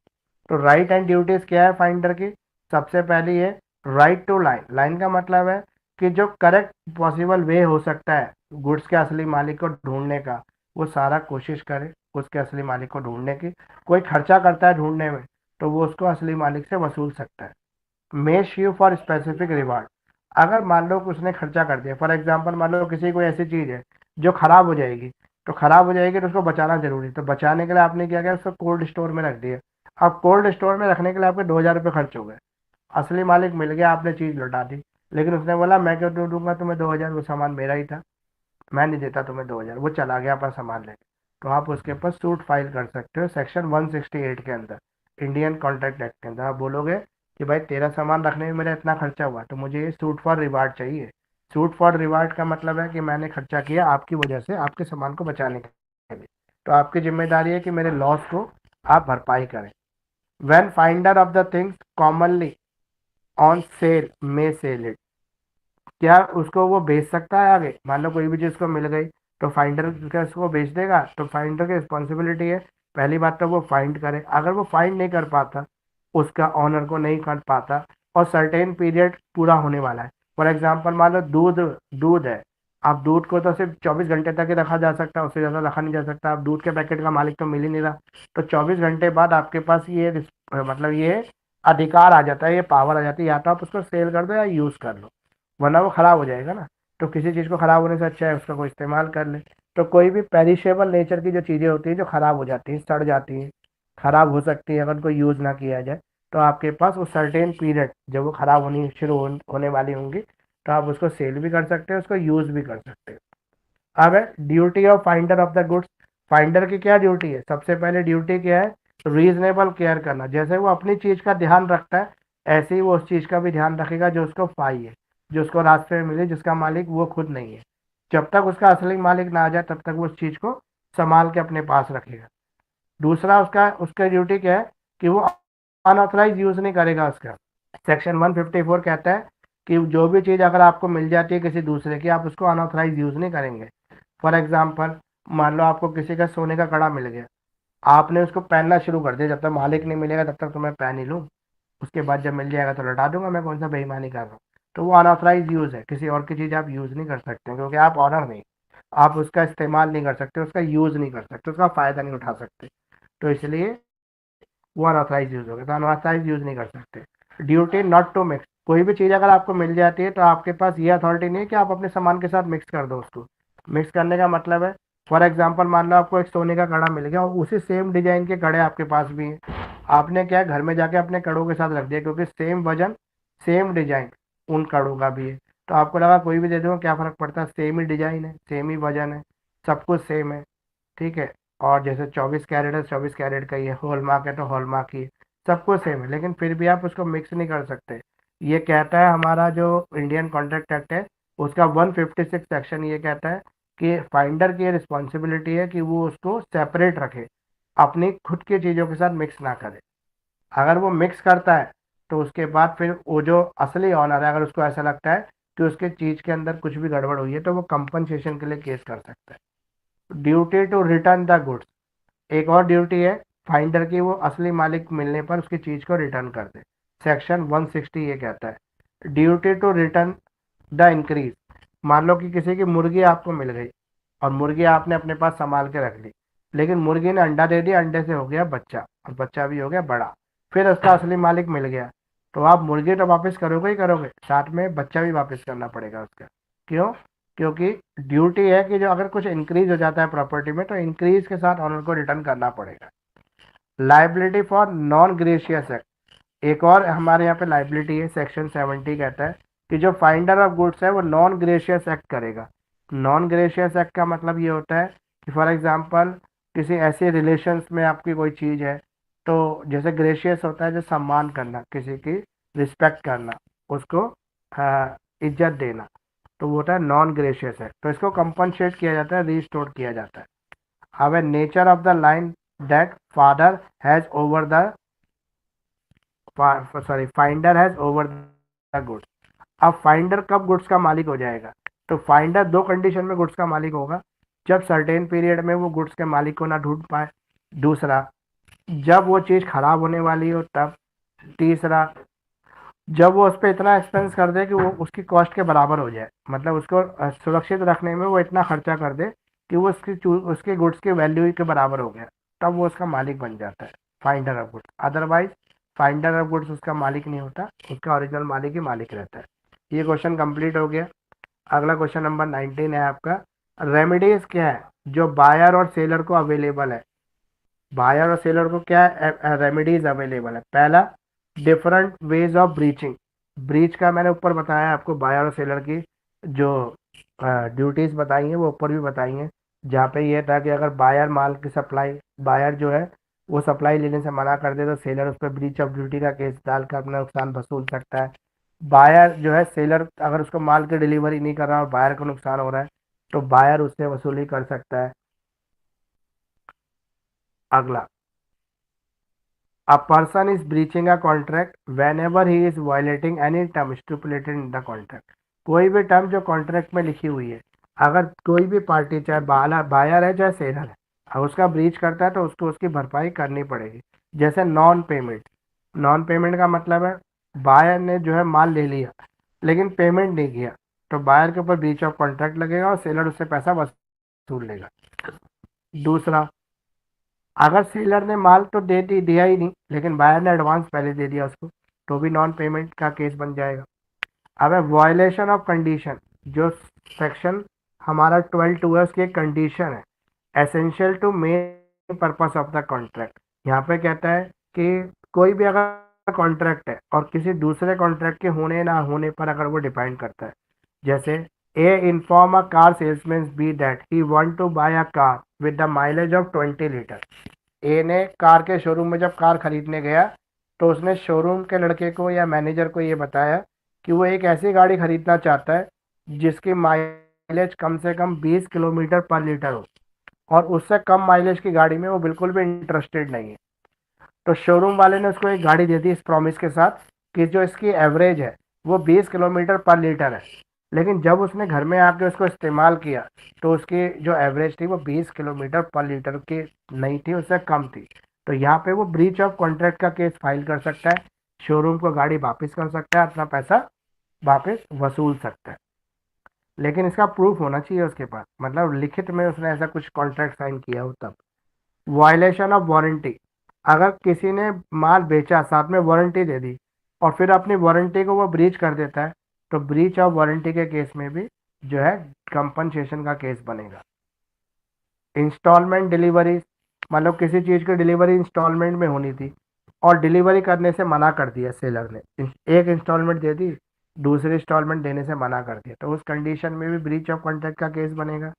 तो राइट एंड ड्यूटीज क्या है फाइंडर की? सबसे पहली है राइट टू लाइन। लाइन का मतलब है कि जो करेक्ट पॉसिबल वे हो सकता है गुड्स के असली मालिक को ढूंढने का, वो सारा कोशिश करे उसके असली मालिक को ढूंढने की। कोई खर्चा करता है ढूंढने में तो वो उसको असली मालिक से वसूल सकता है। Mesh you for specific reward. अगर मान लो कि उसने खर्चा कर दिया, फॉर एग्जांपल मान लो किसी कोई ऐसी चीज़ है जो खराब हो जाएगी, तो खराब हो जाएगी तो उसको बचाना जरूरी है। तो बचाने के लिए आपने क्या किया, उसको कोल्ड स्टोर में रख दिया। अब कोल्ड स्टोर में रखने के लिए आपके 2,000 रुपये खर्च हो गए। असली मालिक मिल गया, आपने चीज़ लौटा दी, लेकिन उसने बोला मैं क्यों दूंगा तुम्हें 2,000, वो सामान मेरा ही था, मैं नहीं देता तुम्हें 2,000। वो चला गया अपना सामान लेके। तो आप उसके ऊपर सूट फाइल कर सकते हो सेक्शन 168 के अंदर, इंडियन कॉन्ट्रैक्ट एक्ट के अंदर। आप बोलोगे कि भाई तेरा सामान रखने में मेरा इतना खर्चा हुआ तो मुझे ये सूट फॉर रिवार्ड चाहिए। सूट फॉर रिवार्ड का मतलब है कि मैंने खर्चा किया आपकी वजह से आपके सामान को बचाने के लिए, तो आपकी जिम्मेदारी है कि मेरे लॉस को आप भरपाई करें। When finder of the things commonly on sale may sell it. क्या उसको वो बेच सकता है आगे? मान लो कोई भी चीज़ को मिल गई तो फाइंडर क्या उसको बेच देगा? तो फाइंडर की रिस्पॉन्सिबिलिटी है पहली बात तो वो फाइंड करे। अगर वो फाइंड नहीं कर पाता, उसका ऑनर को नहीं कर पाता, और सर्टेन पीरियड पूरा होने वाला है, फॉर एग्जाम्पल मान लो दूध दूध है, अब दूध को तो सिर्फ 24 घंटे तक ही रखा जा सकता है, उससे ज़्यादा रखा नहीं जा सकता। अब दूध के पैकेट का मालिक तो मिल ही नहीं रहा, तो 24 घंटे बाद आपके पास ये मतलब ये अधिकार आ जाता है, ये पावर आ जाती है, या तो आप उसको सेल कर दो या यूज़ कर लो, वरना वो खराब हो जाएगा ना। तो किसी चीज़ को खराब होने से अच्छा है उसका कोई इस्तेमाल कर ले। तो कोई भी पेरिशेबल नेचर की जो चीज़ें होती हैं जो खराब हो जाती हैं, सड़ जाती हैं, खराब हो सकती है अगर उनको यूज़ ना किया जाए, तो आपके पास वो सर्टेन पीरियड जब वो खराब होनी शुरू होने वाली होंगी, तो आप उसको सेल भी कर सकते हैं, उसको यूज़ भी कर सकते हैं। अब है duty of finder of the goods. Finder की क्या ड्यूटी है? सबसे पहले ड्यूटी क्या है? रीजनेबल केयर करना। जैसे वो अपनी चीज़ का ध्यान रखता है, ऐसे ही वो उस चीज़ का भी ध्यान रखेगा जो उसको पाई है, जो उसको रास्ते में मिले, जिसका मालिक वो खुद नहीं है। जब तक उसका असली मालिक ना आ जाए तब तक वो उस चीज़ को संभाल के अपने पास रखेगा। दूसरा उसका उसका ड्यूटी क्या है कि वो अनऑथराइज यूज़ नहीं करेगा उसका। सेक्शन 154 कहता है कि जो भी चीज़ अगर आपको मिल जाती है किसी दूसरे की, आप उसको अनऑथराइज यूज़ नहीं करेंगे। फॉर एग्जाम्पल, मान लो आपको किसी का सोने का कड़ा मिल गया, आपने उसको पहनना शुरू कर दिया, जब तक मालिक नहीं मिलेगा तब तक तो मैं पहन ही लूँ, उसके बाद जब मिल जाएगा तो लौटा दूंगा, मैं कौन सा बेईमानी कर रहा हूँ। तो वो अनऑथराइज यूज़ है, किसी और की चीज़ आप यूज़ नहीं कर सकते क्योंकि आप ऑनर नहीं, आप उसका इस्तेमाल नहीं कर सकते, उसका यूज़ नहीं कर सकते, उसका फ़ायदा नहीं उठा सकते। तो इसलिए वो अनऑथराइज यूज़ हो गया, तो अनऑथराइज यूज़ नहीं कर सकते। Duty not to mix. कोई भी चीज़ अगर आपको मिल जाती है तो आपके पास ये अथॉरिटी नहीं है कि आप अपने सामान के साथ मिक्स कर दो उसको। मिक्स करने का मतलब है, फॉर एग्जाम्पल मान लो आपको एक सोने का कड़ा मिल गया और उसी सेम डिजाइन के कड़े आपके पास भी हैं, आपने क्या है, घर में जाके अपने कड़ों के साथ रख दिया, क्योंकि सेम वजन सेम डिजाइन उन कड़ों का भी है। तो आपको लगा कोई भी दे दूंगा, क्या फ़र्क पड़ता है, सेम ही डिजाइन है, सेम ही वजन है, सब कुछ सेम है, ठीक है। और जैसे 24 कैरेट है, 24 कैरेट का ही है, हॉलमार्क है तो हॉलमार्क ही है, सब कुछ सेम है, लेकिन फिर भी आप उसको मिक्स नहीं कर सकते। ये कहता है हमारा जो इंडियन कॉन्ट्रैक्ट एक्ट है, उसका 156 सेक्शन ये कहता है कि फाइंडर की रिस्पॉन्सिबिलिटी है कि वो उसको सेपरेट रखे, अपनी खुद की चीज़ों के साथ मिक्स ना करे। अगर वो मिक्स करता है तो उसके बाद फिर वो जो असली ऑनर है, अगर उसको ऐसा लगता है कि उसके चीज़ के अंदर कुछ भी गड़बड़ हुई है, तो वो कंपनसेशन के लिए केस कर सकता है। Duty to return the goods. एक और ड्यूटी है फाइंडर की, वो असली मालिक मिलने पर उसकी चीज़ को रिटर्न कर दे। सेक्शन 160 ये कहता है duty to return the increase. मान लो कि किसी की मुर्गी आपको मिल गई और मुर्गी आपने अपने पास संभाल के रख ली, लेकिन मुर्गी ने अंडा दे दिया, अंडे से हो गया बच्चा और बच्चा भी हो गया बड़ा, फिर उसका असली मालिक मिल गया, तो आप मुर्गी तो वापस करोगे ही करोगे, साथ में बच्चा भी वापस करना पड़ेगा उसका। क्यों? क्योंकि ड्यूटी है कि जो अगर कुछ इंक्रीज हो जाता है प्रॉपर्टी में, तो इंक्रीज के साथ ऑनर को रिटर्न करना पड़ेगा। Liability for non gratuitous act. एक और हमारे यहाँ पे लाइबिलिटी है, सेक्शन 70 कहता है कि जो फाइंडर ऑफ गुड्स है वो नॉन ग्रेशियस एक्ट करेगा। नॉन ग्रेशियस एक्ट का मतलब ये होता है कि फॉर एग्जांपल किसी ऐसे रिलेशंस में आपकी कोई चीज़ है, तो जैसे ग्रेशियस होता है जो सम्मान करना, किसी की रिस्पेक्ट करना, उसको इज्जत देना, तो वो होता है नॉन ग्रेशियस एक्ट। तो इसको कंपनसेट किया जाता है, रिस्टोर किया जाता है। अब nature of the line that father has over the sorry finder has over the goods. अब फाइंडर कब गुड्स का मालिक हो जाएगा? तो फाइंडर दो कंडीशन में गुड्स का मालिक होगा, जब सर्टेन पीरियड में वो गुड्स के मालिक को ना ढूंढ पाए, दूसरा जब वो चीज़ खराब होने वाली हो तब, तीसरा जब वो उस पर इतना एक्सपेंस कर दे कि वो उसकी कॉस्ट के बराबर हो जाए, मतलब उसको सुरक्षित रखने में वो इतना खर्चा कर दे कि वो उसके गुड्स की वैल्यू के बराबर हो गया, तब वो उसका मालिक बन जाता है, finder of goods. Otherwise finder of goods उसका मालिक नहीं होता, उसका ओरिजिनल मालिक ही मालिक रहता है। ये क्वेश्चन कंप्लीट हो गया। अगला क्वेश्चन नंबर 19 है आपका, रेमेडीज क्या है जो बायर और सेलर को अवेलेबल है? बायर और सेलर को क्या रेमेडीज अवेलेबल है? पहला, different ways of breaching. Breach का मैंने ऊपर बताया आपको, बायर और सेलर की जो ड्यूटीज बताई हैं वो ऊपर भी बताई हैं, जहाँ पे ये था कि अगर बायर माल की सप्लाई, बायर जो है वो सप्लाई लेने से मना कर दे तो सेलर उस पर ब्रीच ऑफ ड्यूटी का केस डालकर अपना नुकसान वसूल सकता है। बायर जो है, सेलर अगर उसको माल की डिलीवरी नहीं कर रहा और बायर को नुकसान हो रहा है तो बायर उससे वसूली कर सकता है। अगला, A person is breaching a contract whenever he is violating any term stipulated in the contract. कोई भी टर्म जो कॉन्ट्रैक्ट में लिखी हुई है, अगर कोई भी पार्टी चाहे बायर है चाहे सेलर है, अगर उसका ब्रीच करता है तो उसको उसकी भरपाई करनी पड़ेगी। जैसे नॉन पेमेंट, नॉन पेमेंट का मतलब है बायर ने जो है माल ले लिया लेकिन पेमेंट नहीं किया, तो बायर के ऊपर ब्रीच ऑफ कॉन्ट्रैक्ट लगेगा और सेलर उससे पैसा वसूल लेगा। दूसरा, अगर सेलर ने माल तो दिया ही नहीं लेकिन बायर ने एडवांस पहले दे दिया उसको, तो भी नॉन पेमेंट का केस बन जाएगा। अब है वायलेशन ऑफ कंडीशन, जो सेक्शन हमारा 12(2) है उसकी एक कंडीशन है, essential to main purpose of the contract. यहाँ पे कहता है कि कोई भी अगर कॉन्ट्रैक्ट है और किसी दूसरे कॉन्ट्रैक्ट के होने ना होने पर अगर वो डिपेंड करता है, जैसे A inform a car salesman B that he want to buy a car with the mileage of 20 litre. A ने कार के शोरूम में जब कार खरीदने गया तो उसने शोरूम के लड़के को या मैनेजर को ये बताया कि वो एक ऐसी गाड़ी खरीदना चाहता है जिसकी माइलेज कम से कम 20 किलोमीटर पर लीटर हो, और उससे कम माइलेज की गाड़ी में वो बिल्कुल भी इंटरेस्टेड नहीं है। तो शोरूम वाले ने उसको एक गाड़ी दे दी इस प्रॉमिस के साथ कि जो इसकी एवरेज है वो 20 किलोमीटर पर लीटर है, लेकिन जब उसने घर में आके उसको इस्तेमाल किया तो उसकी जो एवरेज थी वो 20 किलोमीटर पर लीटर की नहीं थी, उससे कम थी। तो यहाँ पे वो ब्रीच ऑफ कॉन्ट्रैक्ट का केस फाइल कर सकता है, शोरूम को गाड़ी वापस कर सकता है, अपना पैसा वापस वसूल सकता है। लेकिन इसका प्रूफ होना चाहिए उसके पास, मतलब लिखित में उसने ऐसा कुछ कॉन्ट्रैक्ट साइन किया हो तब। वायलेशन ऑफ वारंटी, अगर किसी ने माल बेचा साथ में वारंटी दे दी और फिर अपनी वारंटी को वो ब्रीच कर देता है, तो ब्रीच ऑफ वारंटी के केस में भी जो है कंपनसेशन का केस बनेगा। इंस्टॉलमेंट डिलीवरी, मतलब किसी चीज़ की डिलीवरी इंस्टॉलमेंट में होनी थी और डिलीवरी करने से मना कर दिया सेलर ने, एक इंस्टॉलमेंट दे दी दूसरी इंस्टॉलमेंट देने से मना कर दिया, तो उस कंडीशन में भी ब्रीच ऑफ कॉन्ट्रैक्ट का केस बनेगा।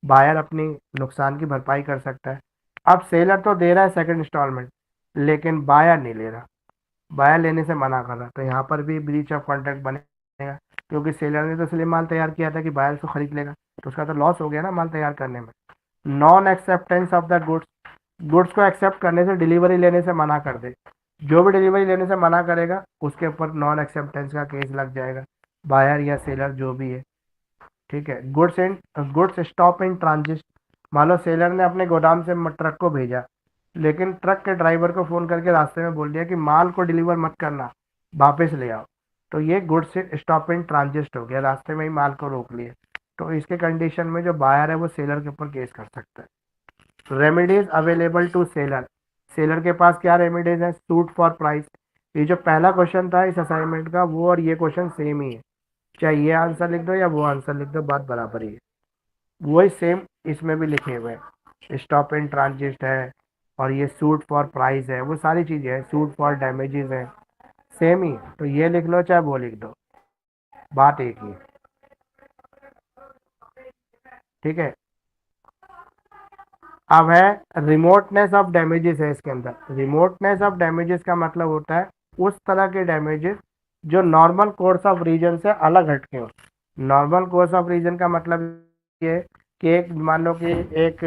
बायर अपनी नुकसान की भरपाई कर सकता है। अब सेलर तो दे रहा है सेकंड इंस्टॉलमेंट लेकिन बायर नहीं ले रहा, बायर लेने से मना कर रहा, तो यहाँ पर भी ब्रीच ऑफ कॉन्ट्रैक्ट बनेगा, क्योंकि सेलर ने तो इसलिए माल तैयार किया था कि बायर उसको खरीद लेगा, तो उसका तो लॉस हो गया ना माल तैयार करने में। Non acceptance of the goods, goods को एक्सेप्ट करने से डिलीवरी लेने से मना कर दे, जो भी डिलीवरी लेने से मना करेगा उसके ऊपर नॉन एक्सेप्टेंस का केस लग जाएगा, बायर या सेलर जो भी है। ठीक है। गुड्स स्टॉप इन ट्रांजिट, मान लो सेलर ने अपने गोदाम से ट्रक को भेजा लेकिन ट्रक के ड्राइवर को फ़ोन करके रास्ते में बोल दिया कि माल को डिलीवर मत करना, वापस ले आओ, तो ये गुड्स स्टॉप इन ट्रांजिट हो गया, रास्ते में ही माल को रोक लिया। तो इसके कंडीशन में जो बायर है वो सेलर के ऊपर केस कर सकता है। Remedies available to seller, seller के पास क्या रेमेडीज है? सूट फॉर प्राइस, ये जो पहला क्वेश्चन था इस असाइनमेंट का वो और ये क्वेश्चन सेम ही है, चाहे ये आंसर लिख दो या वो आंसर लिख दो, बात बराबर ही है। वही सेम इसमें भी लिखे हुए हैं, स्टॉप इन ट्रांजिट है और ये सूट फॉर प्राइस है, वो सारी चीज़ें हैं, सूट फॉर डैमेजेस है, सेम ही। तो ये लिख लो चाहे वो लिख दो, बात एक ही। ठीक है। अब है रिमोटनेस ऑफ डैमेजेस है इसके अंदर। रिमोटनेस ऑफ डैमेजेस का मतलब होता है उस तरह के डैमेजेस जो नॉर्मल कोर्स ऑफ रीजन से अलग हटके हो। नॉर्मल कोर्स ऑफ रीजन का मतलब ये है कि एक मान लो कि एक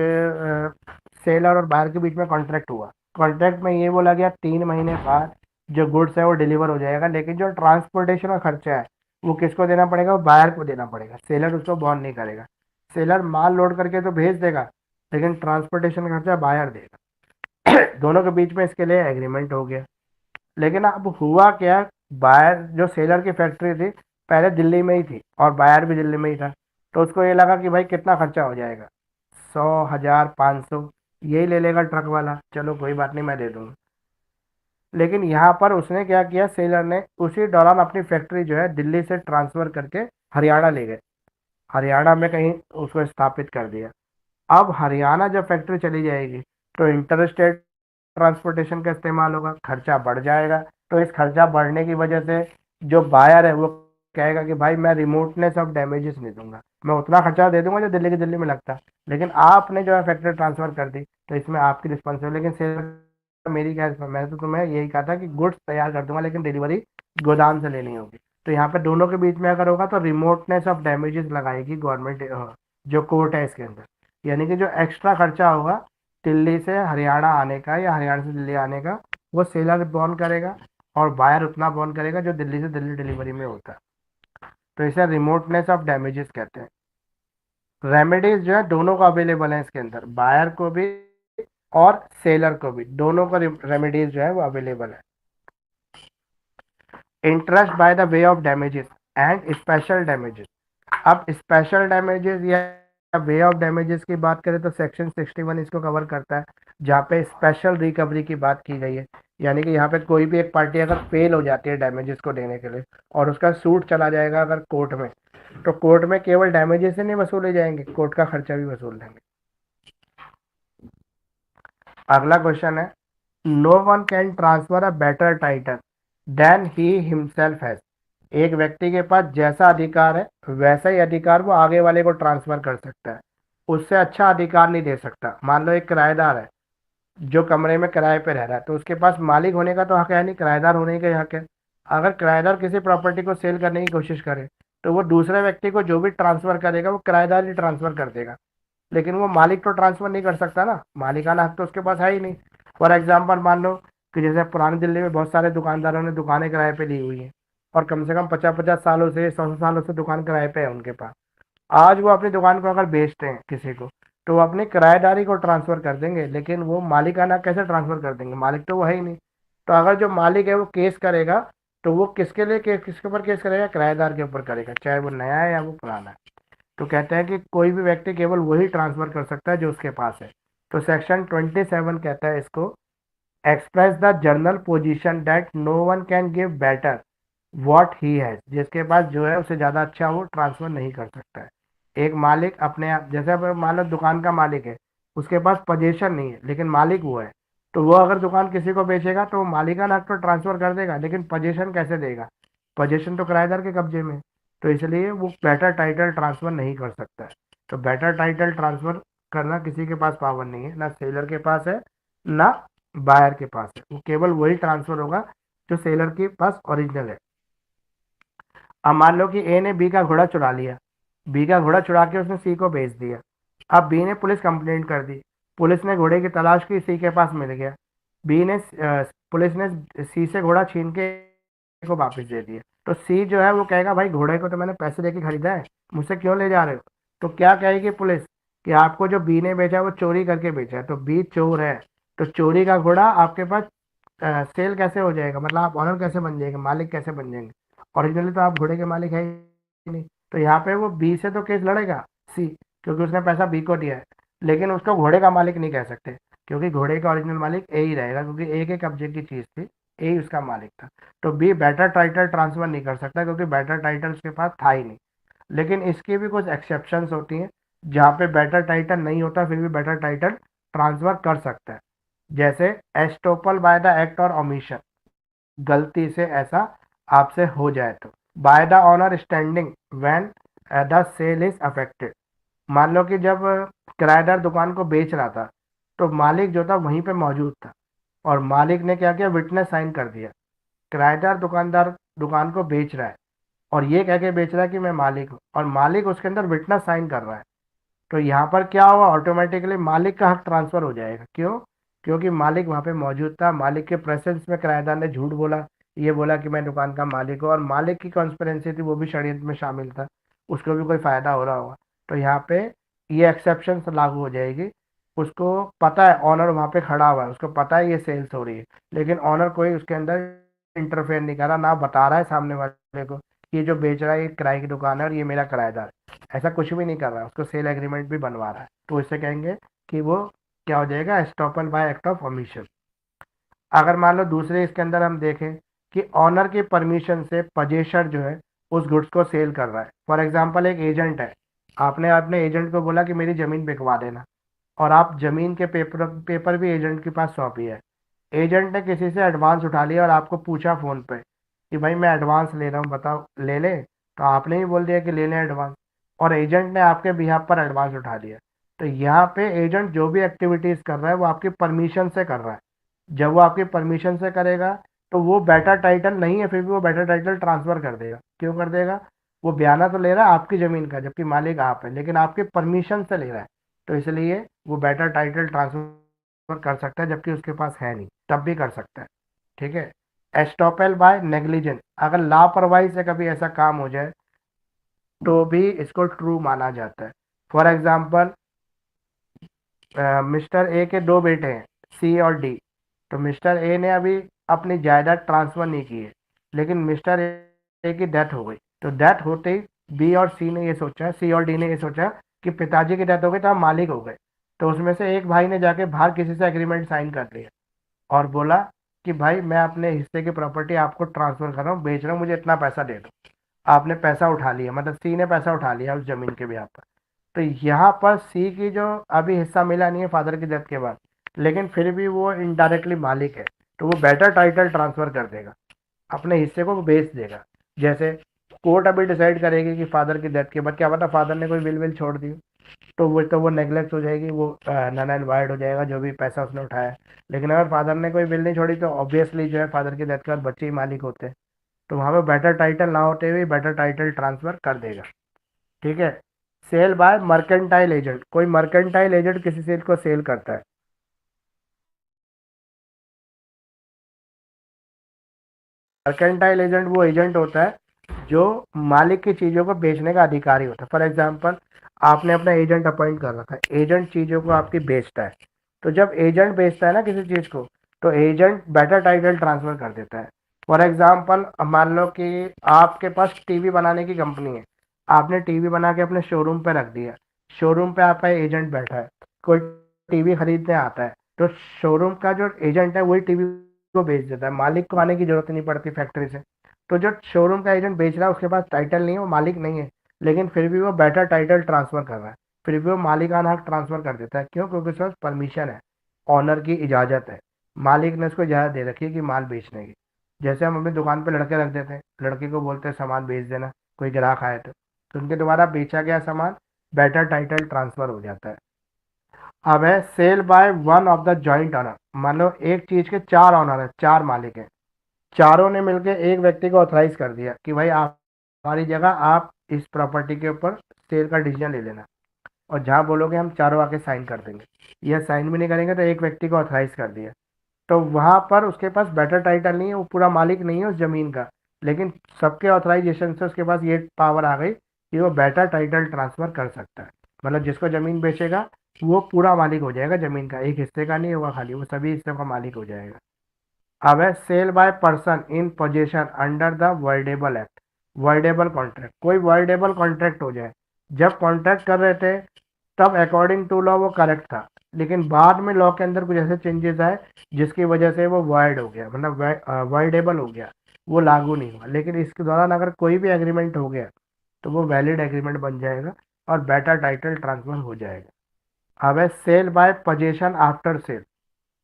सेलर और बायर के बीच में कॉन्ट्रैक्ट हुआ, कॉन्ट्रैक्ट में ये बोला गया 3 महीने बाद जो गुड्स है वो डिलीवर हो जाएगा, लेकिन जो ट्रांसपोर्टेशन का खर्चा है वो किसको देना पड़ेगा? वो बायर को देना पड़ेगा, सेलर उसको बॉन्ड नहीं करेगा। सेलर माल लोड करके तो भेज देगा लेकिन ट्रांसपोर्टेशन खर्चा बायर देगा। दोनों के बीच में इसके लिए एग्रीमेंट हो गया। लेकिन अब हुआ क्या, बायर जो सेलर की फैक्ट्री थी पहले दिल्ली में ही थी और बायर भी दिल्ली में ही था, तो उसको ये लगा कि भाई कितना खर्चा हो जाएगा, 100, 1000, 500 यही ले लेगा ट्रक वाला, चलो कोई बात नहीं मैं दे दूंगा। लेकिन यहाँ पर उसने क्या किया, सेलर ने उसी दौरान अपनी फैक्ट्री जो है दिल्ली से ट्रांसफ़र करके हरियाणा ले गए, हरियाणा में कहीं उसको स्थापित कर दिया। अब हरियाणा जब फैक्ट्री चली जाएगी तो इंटर स्टेट ट्रांसपोर्टेशन का इस्तेमाल होगा, खर्चा बढ़ जाएगा। तो इस खर्चा बढ़ने की वजह से जो बायर है वो कहेगा कि भाई मैं रिमोटनेस ऑफ डैमेजेस नहीं दूंगा, मैं उतना खर्चा दे दूंगा जो दिल्ली के दिल्ली में लगता, लेकिन आपने जो है फैक्ट्री ट्रांसफ़र कर दी तो इसमें आपकी रिस्पॉन्सिबिलिटी। लेकिन सेलर मेरी क्या, मैं तो तुम्हें यही कहा था कि गुड्स तैयार कर दूंगा लेकिन डिलीवरी गोदाम से लेनी होगी। तो यहाँ पे दोनों के बीच में अगर होगा तो रिमोटनेस ऑफ डैमेजेस लगाएगी गवर्नमेंट, जो कोर्ट है इसके अंदर। यानी कि जो एक्स्ट्रा खर्चा होगा दिल्ली से हरियाणा आने का या हरियाणा से दिल्ली आने का, वो सेलर बॉर्न करेगा और बायर उतना बॉर्न करेगा जो दिल्ली से दिल्ली डिलीवरी में होता है। तो इसे रिमोटनेस ऑफ डैमेजेस कहते हैं। रेमेडीज जो है दोनों को अवेलेबल है इसके अंदर, बायर को भी और सेलर को भी, दोनों को रेमेडीज जो है वो अवेलेबल है। Interest by the way of damages and special damages. अब स्पेशल डैमेजेस या वे ऑफ डैमेजेस की बात करें तो सेक्शन 61 इसको कवर करता है, जहाँ पे स्पेशल रिकवरी की बात की गई है। यानी कि यहाँ पे कोई भी एक पार्टी अगर फेल हो जाती है डैमेजेस को देने के लिए और उसका सूट चला जाएगा अगर कोर्ट में, तो कोर्ट में केवल डैमेजेस ही नहीं वसूले जाएंगे, कोर्ट का खर्चा भी वसूल लेंगे। अगला क्वेश्चन है, no one can transfer a better title than he himself has. एक व्यक्ति के पास जैसा अधिकार है वैसा ही अधिकार वो आगे वाले को ट्रांसफर कर सकता है, उससे अच्छा अधिकार नहीं दे सकता। मान लो एक किराएदार है जो कमरे में किराए पे रह रहा है, तो उसके पास मालिक होने का तो हक है नहीं, किराएदार होने का हक है। अगर किराएदार किसी प्रॉपर्टी को सेल करने की कोशिश करे तो वो दूसरे व्यक्ति को जो भी ट्रांसफर करेगा वो किराएदार ही ट्रांसफर कर देगा, लेकिन वो मालिक तो ट्रांसफर नहीं कर सकता ना, मालिकाना हक तो उसके पास है ही नहीं। फॉर एग्जाम्पल मान लो कि जैसे पुरानी दिल्ली में बहुत सारे दुकानदारों ने दुकानें किराए पे ली हुई हैं और कम से कम 50-50 सालों से 100 सालों से दुकान किराए पे है उनके पास। आज वो अपनी दुकान को अगर बेचते हैं किसी को तो वो अपनी किराएदारी को ट्रांसफर कर देंगे, लेकिन वो मालिकाना कैसे ट्रांसफर कर देंगे, मालिक तो वो है ही नहीं। तो अगर जो मालिक है वो केस करेगा तो वो किसके लिए किसके ऊपर केस करेगा, किराएदार के ऊपर करेगा, चाहे वो नया है या वो पुराना है। तो कहते हैं कि कोई भी व्यक्ति केवल वही ट्रांसफर कर सकता है जो उसके पास है। तो सेक्शन 27 कहता है इसको, express the general position that no one can give better what he has. जिसके पास जो है उससे ज़्यादा अच्छा वो ट्रांसफर नहीं कर सकता है। एक मालिक अपने आप, जैसे अब मान लो दुकान का मालिक है, उसके पास पोजीशन नहीं है लेकिन मालिक वो है, तो वो अगर दुकान किसी को बेचेगा तो वो मालिकाना हक तो ट्रांसफर कर देगा, लेकिन पोजीशन कैसे देगा, पोजीशन तो किराएदार के कब्जे में है। तो इसलिए वो बेटर टाइटल ट्रांसफर नहीं कर सकता है। तो बेटर टाइटल ट्रांसफर करना किसी के पास पावर नहीं है, ना सेलर के पास है ना बायर के पास है, वो केवल वही ट्रांसफर होगा जो सेलर के पास ओरिजिनल है। अब मान लो कि ए ने बी का घोड़ा चुरा लिया, बी का घोड़ा चुरा के उसने सी को बेच दिया। अब बी ने पुलिस कंप्लेंट कर दी, पुलिस ने घोड़े की तलाश की, सी के पास मिल गया। बी ने पुलिस ने सी से घोड़ा छीन के को वापस दे दिया। तो सी जो है वो कहेगा भाई घोड़े को तो मैंने पैसे देके खरीदा है, मुझसे क्यों ले जा रहे हो। तो क्या कहेगी पुलिस कि आपको जो बी ने बेचा है वो चोरी करके बेचा है, तो बी चोर है, तो चोरी का घोड़ा आपके पास सेल कैसे हो जाएगा, मतलब आप ऑनर कैसे बन जाएंगे, मालिक कैसे बन जाएंगे, ओरिजिनली तो आप घोड़े के मालिक है ही नहीं। तो यहाँ पे वो बी से तो केस लड़ेगा सी, क्योंकि उसने पैसा बी को दिया है, लेकिन उसको घोड़े का मालिक नहीं कह सकते, क्योंकि घोड़े का ओरिजिनल मालिक ए ही रहेगा, क्योंकि ए के कब्जे की चीज़ थी, ए ही उसका मालिक था। तो बी बेटर टाइटल ट्रांसफर नहीं कर सकता क्योंकि बेटर टाइटल उसके पास था ही नहीं। लेकिन इसकी भी कुछ एक्सेप्शंस होती हैं, जहाँ पे बेटर टाइटल नहीं होता फिर भी बेटर टाइटल ट्रांसफर कर सकता है। जैसे एस्टोपल बाय द एक्ट और ओमिशन, गलती से ऐसा आपसे हो जाए तो। By the owner standing when the sale is affected. मान लो कि जब किराएदार दुकान को बेच रहा था तो मालिक जो था वहीं पे मौजूद था और मालिक ने क्या किया, विटनेस साइन कर दिया। किराएदार दुकानदार दुकान को बेच रहा है और ये कह के बेच रहा है कि मैं मालिक हूँ, और मालिक उसके अंदर विटनेस साइन कर रहा है। तो यहाँ पर क्या हुआ, ऑटोमेटिकली मालिक का हक ट्रांसफर हो जाएगा। क्यों, क्योंकि मालिक वहाँ पे मौजूद था, मालिक के प्रेजेंस में किराएदार ने झूठ बोला, ये बोला कि मैं दुकान का मालिक हूँ, और मालिक की कॉन्स्पिरेंसी थी, वो भी षड्यंत्र में शामिल था, उसको भी कोई फायदा हो रहा होगा। तो यहाँ पे ये एक्सेप्शन लागू हो जाएगी। उसको पता है, ऑनर वहाँ पे खड़ा हुआ है, उसको पता है ये सेल्स हो रही है, लेकिन ऑनर कोई उसके अंदर इंटरफेयर नहीं कर रहा, ना बता रहा है सामने वाले को कि ये जो बेच रहा है ये किराए की दुकान है और ये मेरा किराएदार है, ऐसा कुछ भी नहीं कर रहा है, उसको सेल एग्रीमेंट भी बनवा रहा है। तो इससे कहेंगे कि वो क्या हो जाएगा, estoppel bye act of omission. अगर मान लो दूसरे इसके अंदर हम देखें कि ऑनर की परमिशन से पजेशर जो है उस गुड्स को सेल कर रहा है। फॉर एग्जांपल एक एजेंट है, आपने अपने एजेंट को बोला कि मेरी ज़मीन बिकवा देना, और आप ज़मीन के पेपर भी एजेंट के पास सौंपी है। एजेंट ने किसी से एडवांस उठा लिया और आपको पूछा फ़ोन पे कि भाई मैं एडवांस ले रहा हूँ, बताओ ले ले, तो आपने ही बोल दिया कि ले लें एडवांस, और एजेंट ने आपके बिहाफ पर एडवांस उठा लिया। तो यहाँ पे एजेंट जो भी एक्टिविटीज़ कर रहा है वो आपकी परमिशन से कर रहा है। जब वो आपकी परमिशन से करेगा तो वो बेटर टाइटल नहीं है, फिर भी वो बेटर टाइटल ट्रांसफ़र कर देगा। क्यों कर देगा, वो बयाना तो ले रहा है आपकी ज़मीन का जबकि मालिक आप है, लेकिन आपकी परमिशन से ले रहा है, तो इसलिए वो बेटर टाइटल ट्रांसफ़र कर सकता है, जबकि उसके पास है नहीं, तब भी कर सकता है। ठीक है। एस्टॉपेल बाय नेग्लिजेंस, अगर लापरवाही से कभी ऐसा काम हो जाए तो भी इसको ट्रू माना जाता है। फॉर एग्जाम्पल, मिस्टर ए के दो बेटे हैं, सी और डी। तो मिस्टर ए ने अभी अपनी जायदाद ट्रांसफर नहीं की है, लेकिन मिस्टर ए की डेथ हो गई। तो डेथ होते ही बी और सी ने ये सोचा, सी और डी ने ये सोचा कि पिताजी की डेथ हो गई तो हम मालिक हो गए। तो उसमें से एक भाई ने जाके बाहर किसी से एग्रीमेंट साइन कर लिया और बोला कि भाई मैं अपने हिस्से की प्रॉपर्टी आपको ट्रांसफर कर रहा हूँ, बेच रहा हूँ, मुझे इतना पैसा दे दो। आपने पैसा उठा लिया, मतलब सी ने पैसा उठा लिया उस जमीन के ब्याह पर। तो यहाँ पर सी की जो अभी हिस्सा मिला नहीं है फादर की डेथ के बाद, लेकिन फिर भी वो इनडायरेक्टली मालिक है, तो वो बेटर टाइटल ट्रांसफर कर देगा, अपने हिस्से को वो बेच देगा। जैसे कोर्ट अभी डिसाइड करेगी कि फादर की डेथ के बाद क्या पता फादर ने कोई विल छोड़ दी, तो वो नेग्लेक्ट हो जाएगी, वो नन एंड वाइड हो जाएगा जो भी पैसा उसने उठाया है। लेकिन अगर फादर ने कोई विल नहीं छोड़ी तो ऑब्वियसली जो है फादर की डेथ के बाद बच्चे ही मालिक होते हैं। तो वहाँ पे बेटर टाइटल ना होते हुए बेटर टाइटल ट्रांसफर कर देगा। ठीक है। सेल बाय मर्केंटाइल एजेंट, कोई मर्केंटाइल एजेंट किसी चीज को सेल करता है। मर्केंटाइल एजेंट वो एजेंट होता है जो मालिक की चीजों को बेचने का अधिकारी होता है। फॉर एग्जाम्पल, आपने अपना एजेंट अपॉइंट कर रखा है, एजेंट चीजों को आपकी बेचता है। तो जब एजेंट बेचता है ना किसी चीज को, तो एजेंट बेटर टाइटल ट्रांसफर कर देता है। फॉर एग्जाम्पल, मान लो कि आपके पास टीवी बनाने की कंपनी है, आपने टीवी बना के अपने शोरूम पे रख दिया। शोरूम पे आपका एजेंट बैठा है, कोई टीवी खरीदने आता है, तो शोरूम का जो एजेंट है वही टीवी को बेच देता है, मालिक को आने की जरूरत नहीं पड़ती फैक्ट्री से। तो जो शोरूम का एजेंट बेच रहा है उसके पास टाइटल नहीं है, वो मालिक नहीं है, लेकिन फिर भी वो बेटर टाइटल ट्रांसफर कर रहा है, फिर भी वो मालिकाना हक ट्रांसफर कर देता है। क्यों? क्योंकि उसके पास परमिशन है, ऑनर की इजाजत है, मालिक ने उसको इजाजत दे रखी है कि माल बेचने की। जैसे हम अपनी दुकान पे लड़के रख देते हैं, लड़के को बोलते हैं सामान बेच देना, कोई ग्राहक आए तो उनके द्वारा बेचा गया सामान बेटर टाइटल ट्रांसफर हो जाता है। अब है sale by one of the joint owner, मान लो एक चीज के चार ऑनर है, चार मालिक है, चारों ने मिलकर एक व्यक्ति को ऑथराइज कर दिया कि भाई आप हमारी जगह आप इस प्रॉपर्टी के ऊपर सेल का डिसीजन ले लेना, और जहाँ बोलोगे हम चारों आके साइन कर देंगे। यह साइन भी नहीं करेंगे तो एक व्यक्ति को ऑथराइज कर दिया। तो वहां पर उसके पास बेटर टाइटल नहीं है, वो पूरा मालिक नहीं है उस जमीन का, लेकिन सबके ऑथराइजेशन से उसके पास ये पावर आ गई कि वो बेटर टाइटल ट्रांसफर कर सकता है। मतलब जिसको जमीन बेचेगा वो पूरा मालिक हो जाएगा जमीन का, एक हिस्से का नहीं होगा खाली, वो सभी हिस्सों का मालिक हो जाएगा। अब है sale by person in position under the voidable act. Voidable contract, कोई वर्डेबल कॉन्ट्रैक्ट हो जाए, जब कॉन्ट्रैक्ट कर रहे थे तब अकॉर्डिंग टू लॉ वो करेक्ट था, लेकिन बाद में लॉ के अंदर कुछ ऐसे चेंजेस आए जिसकी वजह से वो वर्ड हो गया, मतलब वर्डेबल हो गया, वो लागू नहीं हुआ। लेकिन इसके दौरान अगर कोई भी एग्रीमेंट हो गया तो वो वैलिड एग्रीमेंट बन जाएगा और बेटर टाइटल ट्रांसफर हो जाएगा। अब है sale by position after sale,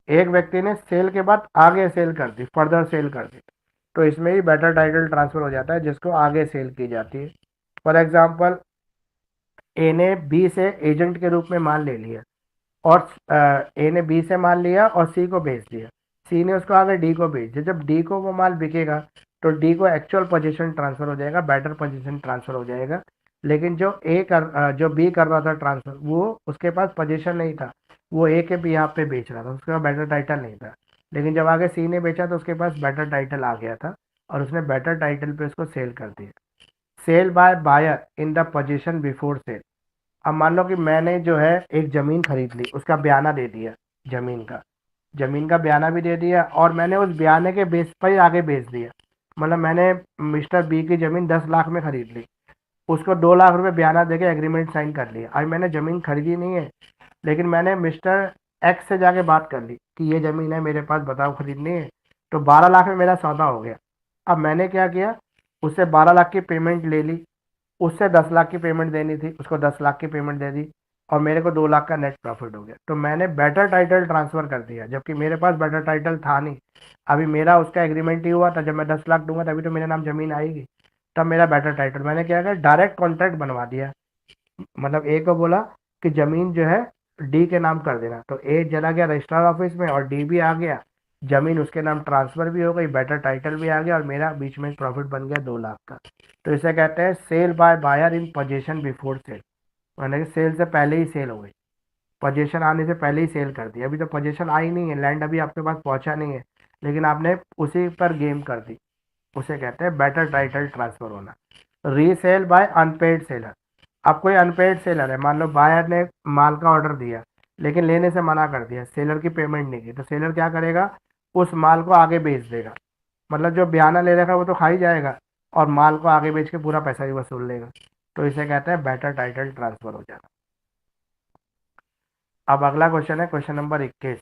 एक व्यक्ति ने सेल के बाद आगे सेल कर दी, फर्दर सेल कर दी, तो इसमें ही बेटर टाइटल ट्रांसफर हो जाता है जिसको आगे सेल की जाती है। फॉर एग्जाम्पल, ए ने बी से एजेंट के रूप में माल ले लिया, और ए ने बी से माल लिया और सी को बेच दिया, सी ने उसको आगे डी को बेच दिया। जब डी को वो माल बिकेगा तो डी को एक्चुअल पोजीशन ट्रांसफर हो जाएगा, बेटर पोजीशन ट्रांसफर हो जाएगा। लेकिन जो बी कर रहा था ट्रांसफर, वो उसके पास पोजीशन नहीं था, वो ए के भी यहाँ पे बेच रहा था, उसके पास बेटर टाइटल नहीं था। लेकिन जब आगे सी ने बेचा तो उसके पास बेटर टाइटल आ गया था और उसने बेटर टाइटल पे उसको सेल कर दिया। Sale by buyer in the position before sale, अब मान लो कि मैंने जो है एक जमीन खरीद ली, उसका बयाना दे दिया, जमीन का बयाना भी दे दिया, और मैंने उस बयाने के बेस पर ही आगे बेच दिया। मतलब मैंने मिस्टर बी की जमीन 10 लाख में खरीद ली, उसको 2 लाख रुपए बयाना देके एग्रीमेंट साइन कर लिया। अभी मैंने जमीन खरीदी नहीं है, लेकिन मैंने मिस्टर एक्स से जाके बात कर ली कि ये जमीन है मेरे पास, बताओ खरीदनी है। तो 12 लाख में मेरा सौदा हो गया। अब मैंने क्या किया, उससे 12 लाख की पेमेंट ले ली, उससे 10 लाख की पेमेंट देनी थी, उसको 10 लाख की पेमेंट दे दी, और मेरे को 2 लाख का नेट प्रॉफिट हो गया। तो मैंने बेटर टाइटल ट्रांसफर कर दिया, जबकि मेरे पास बेटर टाइटल था नहीं। अभी मेरा उसका एग्रीमेंट ही हुआ था, जब मैं 10 लाख दूंगा तभी तो मेरे नाम जमीन आएगी, तब मेरा बेटर टाइटल। मैंने क्या किया, डायरेक्ट कॉन्ट्रैक्ट बनवा दिया। मतलब ए को बोला कि जमीन जो है डी के नाम कर देना, तो ए चला गया रजिस्ट्रार ऑफिस में और डी भी आ गया, जमीन उसके नाम ट्रांसफर भी हो गई, बेटर टाइटल भी आ गया, और मेरा बीच में प्रॉफिट बन गया 2 लाख का। तो इसे कहते हैं sale by buyer in position before sale, मतलब कि सेल से पहले ही सेल हो गई, पोजीशन आने से पहले ही सेल कर दी। अभी तो पोजीशन आई नहीं है, लैंड अभी आपके पास पहुंचा नहीं है, लेकिन आपने उसी पर गेम कर दी, उसे कहते हैं बेटर टाइटल ट्रांसफर होना। रीसेल बाय अनपेड सेलर, अब कोई अनपेड सेलर है, मान लो बायर ने माल का ऑर्डर दिया लेकिन लेने से मना कर दिया, सेलर की पेमेंट नहीं की, तो सेलर क्या करेगा, उस माल को आगे बेच देगा। मतलब जो बयाना ले रखा है वो तो खा ही जाएगा और माल को आगे बेच के पूरा पैसा भी वसूल लेगा। तो इसे कहते हैं बेटर टाइटल ट्रांसफर हो जाना। अब अगला क्वेश्चन है क्वेश्चन नंबर 21।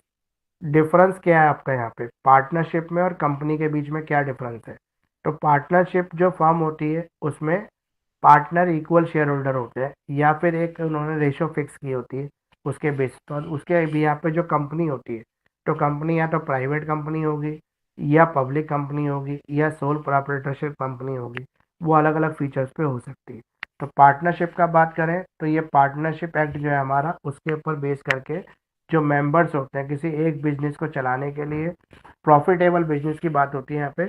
डिफरेंस क्या है आपका यहाँ पे पार्टनरशिप में और कंपनी के बीच में क्या डिफरेंस है। तो पार्टनरशिप जो फर्म होती है उसमें पार्टनर इक्वल शेयर होल्डर होते हैं या फिर एक उन्होंने रेशो फिक्स की होती है उसके बेस पर। उसके भी यहाँ पे जो कंपनी होती है, तो कंपनी या तो प्राइवेट कंपनी होगी या पब्लिक कंपनी होगी या सोल प्रोप्राइटरशिप कंपनी होगी, वो अलग अलग फीचर्स पे हो सकती है। तो पार्टनरशिप का बात करें तो ये पार्टनरशिप एक्ट जो है हमारा, उसके ऊपर बेस करके जो मेंबर्स होते हैं किसी एक बिजनेस को चलाने के लिए, प्रॉफिटेबल बिजनेस की बात होती है यहाँ पे,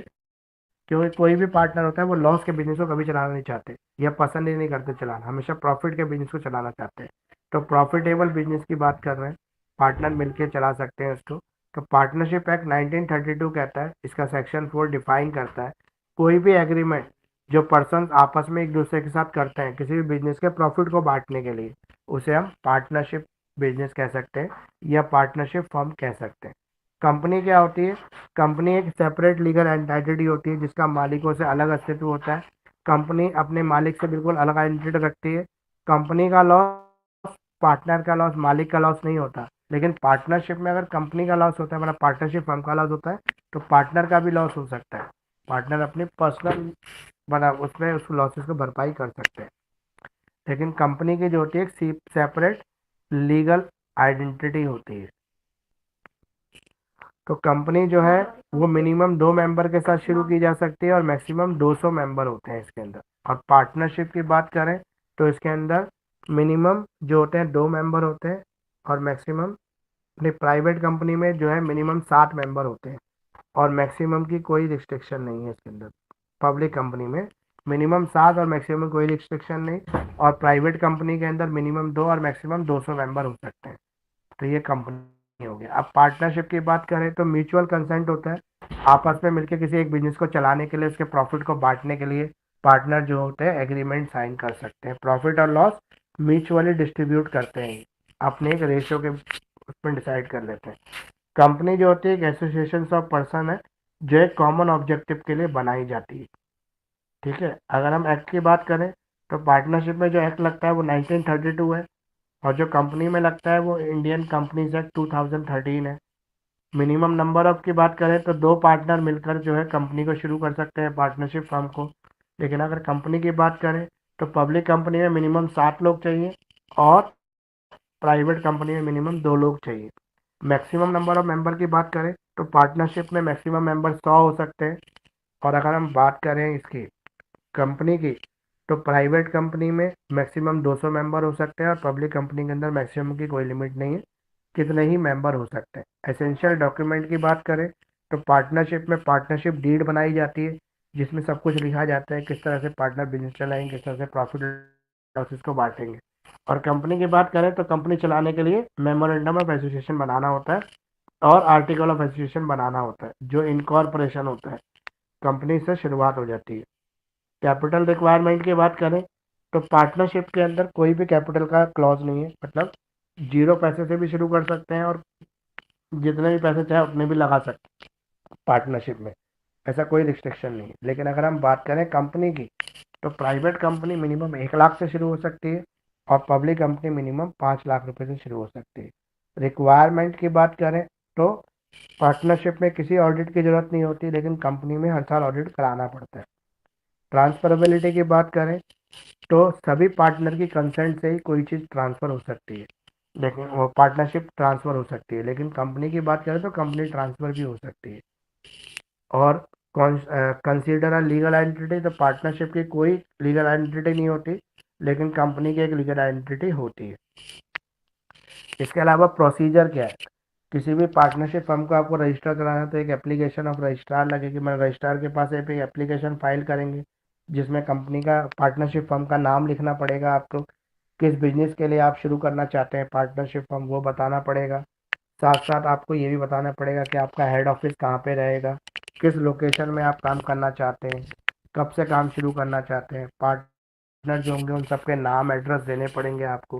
क्योंकि कोई भी पार्टनर होता है वो लॉस के बिजनेस को कभी चलाना नहीं चाहते या पसंद ही नहीं करते चलाना, हमेशा प्रॉफिट के बिजनेस को चलाना चाहते हैं। तो प्रॉफिटेबल बिजनेस की बात कर रहे हैं, पार्टनर मिलकर चला सकते हैं उसको। तो पार्टनरशिप एक्ट 1932 कहता है, इसका सेक्शन 4 डिफाइन करता है कोई भी एग्रीमेंट जो पर्सन आपस में एक दूसरे के साथ करते हैं किसी भी बिजनेस के प्रॉफिट को बांटने के लिए, उसे हम पार्टनरशिप बिजनेस कह सकते हैं या पार्टनरशिप फर्म कह सकते हैं। कंपनी क्या होती है, कंपनी एक सेपरेट लीगल एंटिटी होती है जिसका मालिकों से अलग अस्तित्व होता है। कंपनी अपने मालिक से बिल्कुल अलग आइडेंटिटी रखती है। कंपनी का लॉस, पार्टनर का लॉस, मालिक का लॉस नहीं होता, लेकिन पार्टनरशिप में अगर कंपनी का लॉस होता है, मतलब पार्टनरशिप फर्म का लॉस होता है, तो पार्टनर का भी लॉस हो सकता है। पार्टनर अपनी पर्सनल बना उसमें उस लॉसेस को भरपाई कर सकते हैं। लेकिन कंपनी की जो होती है एक सेपरेट लीगल आइडेंटिटी होती है। तो कंपनी जो है वो मिनिमम 2 मेंबर के साथ शुरू की जा सकती है और मैक्सिमम 200 मेंबर होते हैं इसके अंदर। और पार्टनरशिप की बात करें तो इसके अंदर मिनिमम जो होते हैं 2 मेंबर होते हैं और मैक्सिमम, अपनी प्राइवेट कंपनी में जो है मिनिमम 7 मेंबर होते हैं और मैक्सिमम की कोई रिस्ट्रिक्शन नहीं है इसके अंदर। पब्लिक कंपनी में मिनिमम 7 और मैक्सिमम कोई रिस्ट्रिक्शन नहीं, और प्राइवेट कंपनी के अंदर मिनिमम 2 और मैक्सिमम 200 मेंबर हो सकते हैं। तो ये कंपनी हो गया। अब पार्टनरशिप की बात करें तो म्यूचुअल कंसेंट होता है, आपस में मिलकर किसी एक बिजनेस को चलाने के लिए उसके प्रॉफिट को बांटने के लिए पार्टनर जो होते हैं एग्रीमेंट साइन कर सकते हैं। प्रॉफिट और लॉस म्यूचुअली डिस्ट्रीब्यूट करते हैं, अपने एक रेशियो के उसमें डिसाइड कर लेते हैं। कंपनी जो होती है एक एसोसिएशन ऑफ पर्सन है जो एक कॉमन ऑब्जेक्टिव के लिए बनाई जाती है। ठीक है, अगर हम एक्ट की बात करें तो पार्टनरशिप में जो एक्ट लगता है वो 1932 है और जो कंपनी में लगता है वो इंडियन कंपनीज एक्ट 2013 है। मिनिमम नंबर ऑफ की बात करें तो 2 पार्टनर मिलकर जो है कंपनी को शुरू कर सकते हैं, पार्टनरशिप फर्म को। लेकिन अगर कंपनी की बात करें तो पब्लिक कंपनी में मिनिमम 7 लोग चाहिए और प्राइवेट कंपनी में मिनिमम 2 लोग चाहिए। मैक्सिमम नंबर ऑफ मेंबर की बात करें तो पार्टनरशिप में मैक्सिमम मेंबर 100 हो सकते हैं। और अगर हम बात करें इसकी कंपनी की, तो प्राइवेट कंपनी में मैक्सिमम 200 मेंबर हो सकते हैं और पब्लिक कंपनी के अंदर मैक्सिमम की कोई लिमिट नहीं है, कितने ही मेंबर हो सकते हैं। एसेंशियल डॉक्यूमेंट की बात करें तो पार्टनरशिप में पार्टनरशिप डीड बनाई जाती है जिसमें सब कुछ लिखा जाता है किस तरह से पार्टनर बिजनेस चलाएंगे, किस तरह से प्रॉफिट लॉसेस को बांटेंगे। और कंपनी की बात करें तो कंपनी चलाने के लिए मेमोरेंडम ऑफ एसोसिएशन बनाना होता है और आर्टिकल ऑफ एसोसिएशन बनाना होता है, जो इनकॉर्पोरेशन होता है, कंपनी से शुरुआत हो जाती है। कैपिटल रिक्वायरमेंट की बात करें तो पार्टनरशिप के अंदर कोई भी कैपिटल का क्लॉज नहीं है, मतलब 0 पैसे से भी शुरू कर सकते हैं और जितने भी पैसे चाहे उतने भी लगा सकते हैं पार्टनरशिप में, ऐसा कोई रिस्ट्रिक्शन नहीं है। लेकिन अगर हम बात करें कंपनी की, तो प्राइवेट कंपनी मिनिमम 1 लाख से शुरू हो सकती है और पब्लिक कंपनी मिनिमम 5 लाख रुपए से शुरू हो सकती है। रिक्वायरमेंट की बात करें तो पार्टनरशिप में किसी ऑडिट की जरूरत नहीं होती, लेकिन कंपनी में हर साल ऑडिट कराना पड़ता है। ट्रांसफरेबिलिटी की बात करें तो सभी पार्टनर की कंसेंट से ही कोई चीज़ ट्रांसफ़र हो सकती है, लेकिन वो पार्टनरशिप ट्रांसफ़र हो सकती है। लेकिन कंपनी की बात करें तो कंपनी ट्रांसफ़र भी हो सकती है। और कंसीडर अ लीगल एंटिटी, तो पार्टनरशिप की कोई लीगल एंटिटी नहीं होती, लेकिन कंपनी की एक लीगल एंटिटी होती है। इसके अलावा प्रोसीजर क्या है, किसी भी पार्टनरशिप फर्म को आपको रजिस्टर कराना है तो एक एप्लीकेशन ऑफ रजिस्ट्रार लगेगी, मैं रजिस्ट्रार के पास एक एप्लीकेशन फाइल करेंगे जिसमें कंपनी का पार्टनरशिप फर्म का नाम लिखना पड़ेगा आपको, किस बिजनेस के लिए आप शुरू करना चाहते हैं पार्टनरशिप फर्म वो बताना पड़ेगा, साथ साथ आपको ये भी बताना पड़ेगा कि आपका हेड ऑफिस कहाँ पे रहेगा, किस लोकेशन में आप काम करना चाहते हैं, कब से काम शुरू करना चाहते हैं। पार्टनर जो होंगे उन सबके नाम एड्रेस देने पड़ेंगे आपको।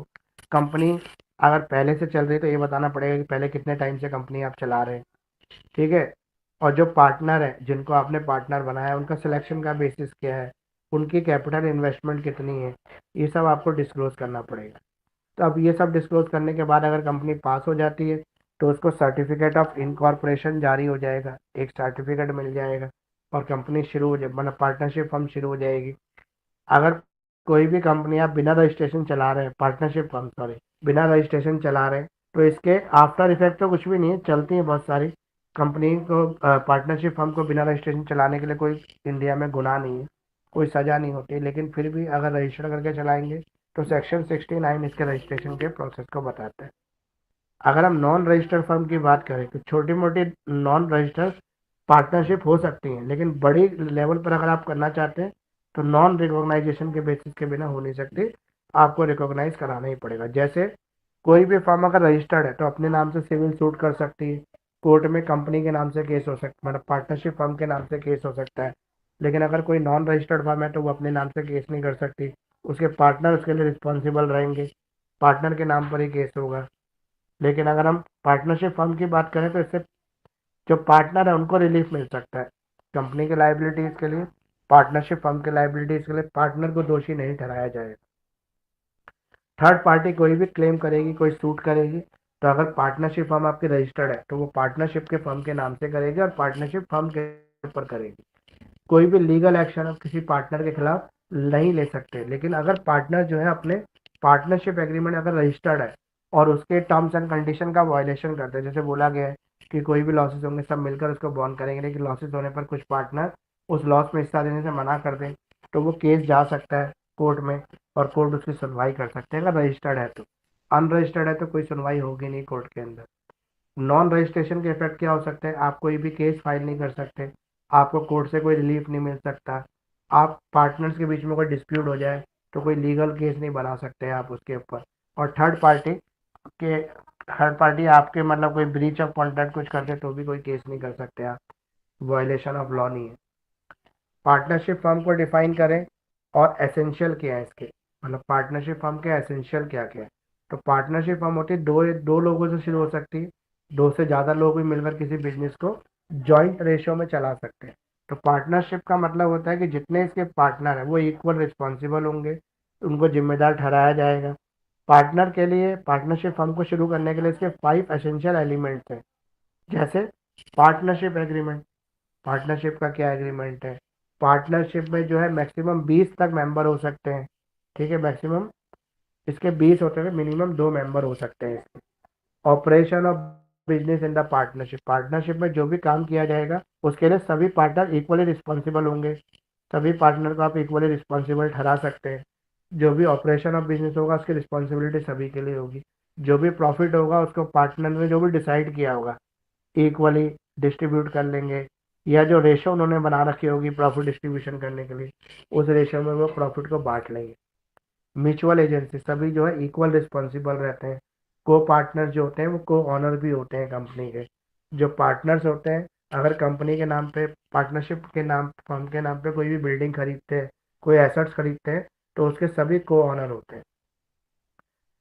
कंपनी अगर पहले से चल रही है तो ये बताना पड़ेगा कि पहले कितने टाइम से कंपनी आप चला रहे हैं, ठीक है। और जो पार्टनर है जिनको आपने पार्टनर बनाया है उनका सिलेक्शन का बेसिस क्या है, उनकी कैपिटल इन्वेस्टमेंट कितनी है, ये सब आपको डिस्क्लोज करना पड़ेगा। तो अब ये सब डिस्क्लोज करने के बाद अगर कंपनी पास हो जाती है तो उसको सर्टिफिकेट ऑफ इनकॉर्पोरेशन जारी हो जाएगा, एक सर्टिफिकेट मिल जाएगा और कंपनी शुरू हो जाए, मतलब पार्टनरशिप फर्म शुरू हो जाएगी। अगर कोई भी कंपनी आप बिना रजिस्ट्रेशन चला रहे हैं, पार्टनरशिप फर्म सॉरी, बिना रजिस्ट्रेशन चला रहे हैं, तो इसके आफ्टर इफेक्ट तो कुछ भी नहीं है, चलती है बहुत सारी कंपनी को। पार्टनरशिप फर्म को बिना रजिस्ट्रेशन चलाने के लिए कोई इंडिया में गुनाह नहीं है, कोई सज़ा नहीं होती, लेकिन फिर भी अगर रजिस्टर करके चलाएंगे तो सेक्शन 69 इसके रजिस्ट्रेशन के प्रोसेस को बताता है। अगर हम नॉन रजिस्टर्ड फर्म की बात करें तो छोटी मोटी नॉन रजिस्टर्ड पार्टनरशिप हो सकती हैं, लेकिन बड़ी लेवल पर अगर आप करना चाहते हैं तो नॉन रिकॉग्नाइजेशन के बेसिस के बिना हो नहीं सकती, आपको रिकॉग्नाइज कराना ही पड़ेगा। जैसे कोई भी फर्म अगर रजिस्टर्ड है तो अपने नाम से सिविल सूट कर सकती है, कोर्ट में कंपनी के नाम से केस हो सकता, मतलब पार्टनरशिप फर्म के नाम से केस हो सकता है। लेकिन अगर कोई नॉन रजिस्टर्ड फर्म है तो वो अपने नाम से केस नहीं कर सकती, उसके पार्टनर उसके लिए रिस्पॉन्सिबल रहेंगे, पार्टनर के नाम पर ही केस होगा। लेकिन अगर हम पार्टनरशिप फर्म की बात करें तो इससे जो पार्टनर है उनको रिलीफ मिल सकता है कंपनी के लाइबिलिटीज के लिए, पार्टनरशिप फर्म के लाइबिलिटीज के लिए पार्टनर को दोषी नहीं ठहराया जाएगा। थर्ड पार्टी कोई भी क्लेम करेगी, कोई सूट करेगी, तो अगर पार्टनरशिप फर्म आपकी रजिस्टर्ड है तो वो पार्टनरशिप के फर्म के नाम से करेगी और पार्टनरशिप फर्म के ऊपर करेगी। कोई भी लीगल एक्शन आप किसी पार्टनर के खिलाफ नहीं ले सकते। लेकिन अगर पार्टनर जो है अपने पार्टनरशिप एग्रीमेंट अगर रजिस्टर्ड है और उसके टर्म्स एंड कंडीशन का वायलेशन करते हैं, जैसे बोला गया है कि कोई भी लॉसेस होंगे सब मिलकर उसको बॉन्ड करेंगे, लेकिन लॉसेस होने पर कुछ पार्टनर उस लॉस में हिस्सा देने से मना कर दें, तो वो केस जा सकता है कोर्ट में और कोर्ट उसकी सुनवाई कर सकते हैं अगर रजिस्टर्ड है तो। अनरजिस्टर्ड है तो कोई सुनवाई होगी नहीं कोर्ट के अंदर। नॉन रजिस्ट्रेशन के इफेक्ट क्या हो सकते हैं, आप कोई भी केस फाइल नहीं कर सकते, आपको कोर्ट से कोई रिलीफ नहीं मिल सकता, आप पार्टनर्स के बीच में कोई डिस्प्यूट हो जाए तो कोई लीगल केस नहीं बना सकते आप उसके ऊपर। और के थर्ड पार्टी आपके मतलब कोई ब्रीच ऑफ कॉन्ट्रैक्ट कुछ करते तो भी कोई केस नहीं कर सकते आप, वायलेशन ऑफ लॉ नहीं है। पार्टनरशिप फर्म को डिफाइन करें और एसेंशियल क्या है इसके, मतलब पार्टनरशिप फर्म के एसेंशियल क्या क्या है। तो पार्टनरशिप फर्म होती है दो दो लोगों से शुरू हो सकती है, दो से ज़्यादा लोग भी मिलकर किसी बिजनेस को जॉइंट रेशियो में चला सकते हैं। तो पार्टनरशिप का मतलब होता है कि जितने इसके पार्टनर हैं वो इक्वल रिस्पॉन्सिबल होंगे, उनको जिम्मेदार ठहराया जाएगा। पार्टनर के लिए पार्टनरशिप फर्म को शुरू करने के लिए इसके 5 एसेंशियल एलिमेंट्स हैं। जैसे पार्टनरशिप एग्रीमेंट, पार्टनरशिप का क्या एग्रीमेंट है, पार्टनरशिप में जो है मैक्सिमम 20 तक मेंबर हो सकते हैं, ठीक है, मैक्सिमम इसके 20 होते हैं, मिनिमम 2 मेंबर हो सकते हैं इसके। Operation of business in the partnership, partnership में जो भी काम किया जाएगा उसके लिए सभी पार्टनर इक्वली रिस्पॉन्सिबल होंगे, सभी पार्टनर को आप इक्वली रिस्पॉन्सिबल ठहरा सकते हैं। जो भी ऑपरेशन ऑफ बिजनेस होगा उसकी रिस्पॉन्सिबिलिटी सभी के लिए होगी, जो भी प्रॉफिट होगा उसको पार्टनर ने जो भी डिसाइड किया होगा इक्वली डिस्ट्रीब्यूट कर लेंगे, या जो रेशो उन्होंने बना रखी होगी प्रॉफिट डिस्ट्रीब्यूशन करने के लिए उस रेशो में वो प्रॉफिट को बांट लेंगे। म्यूचुअल एजेंसी सभी जो है इक्वल रिस्पॉन्सिबल रहते हैं। को पार्टनर जो होते हैं वो को ऑनर भी होते हैं कंपनी के। जो पार्टनर्स होते हैं अगर कंपनी के नाम पे पार्टनरशिप के नाम फर्म के नाम पे कोई भी बिल्डिंग खरीदते हैं, कोई एसेट्स खरीदते हैं, तो उसके सभी को ऑनर होते हैं।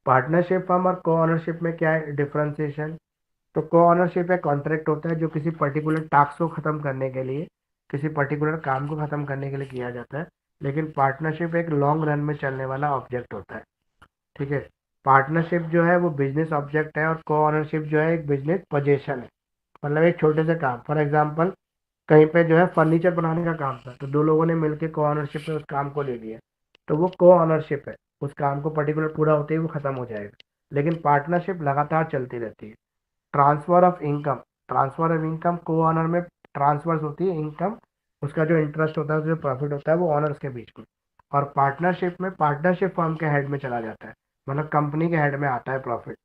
पार्टनरशिप फर्म और को ऑनरशिप में क्या है डिफरेंशिएशन, तो को ऑनरशिप एक कॉन्ट्रैक्ट होता है जो किसी पर्टिकुलर टास्क को ख़त्म करने के लिए, किसी पर्टिकुलर काम को ख़त्म करने के लिए किया जाता है। लेकिन पार्टनरशिप एक लॉन्ग रन में चलने वाला ऑब्जेक्ट होता है, ठीक है। पार्टनरशिप जो है वो बिजनेस ऑब्जेक्ट है और को ऑनरशिप जो है एक बिजनेस पोजेशन है, मतलब एक छोटे से काम, फॉर एग्जांपल कहीं पे जो है फर्नीचर बनाने का काम था तो दो लोगों ने मिलकर को ऑनरशिप में उस काम को ले लिया, तो वो को ऑनरशिप है, उस काम को पर्टिकुलर पूरा होते ही वो ख़त्म हो जाएगा। लेकिन पार्टनरशिप लगातार चलती रहती है। Transfer of income, transfer of income को ऑनर में ट्रांसफर्स होती है इनकम, उसका जो इंटरेस्ट होता है जो प्रॉफिट होता है वो ऑनर्स के बीच में। और पार्टनरशिप में पार्टनरशिप फर्म के हेड में चला जाता है, मतलब कंपनी के हेड में आता है प्रॉफिट।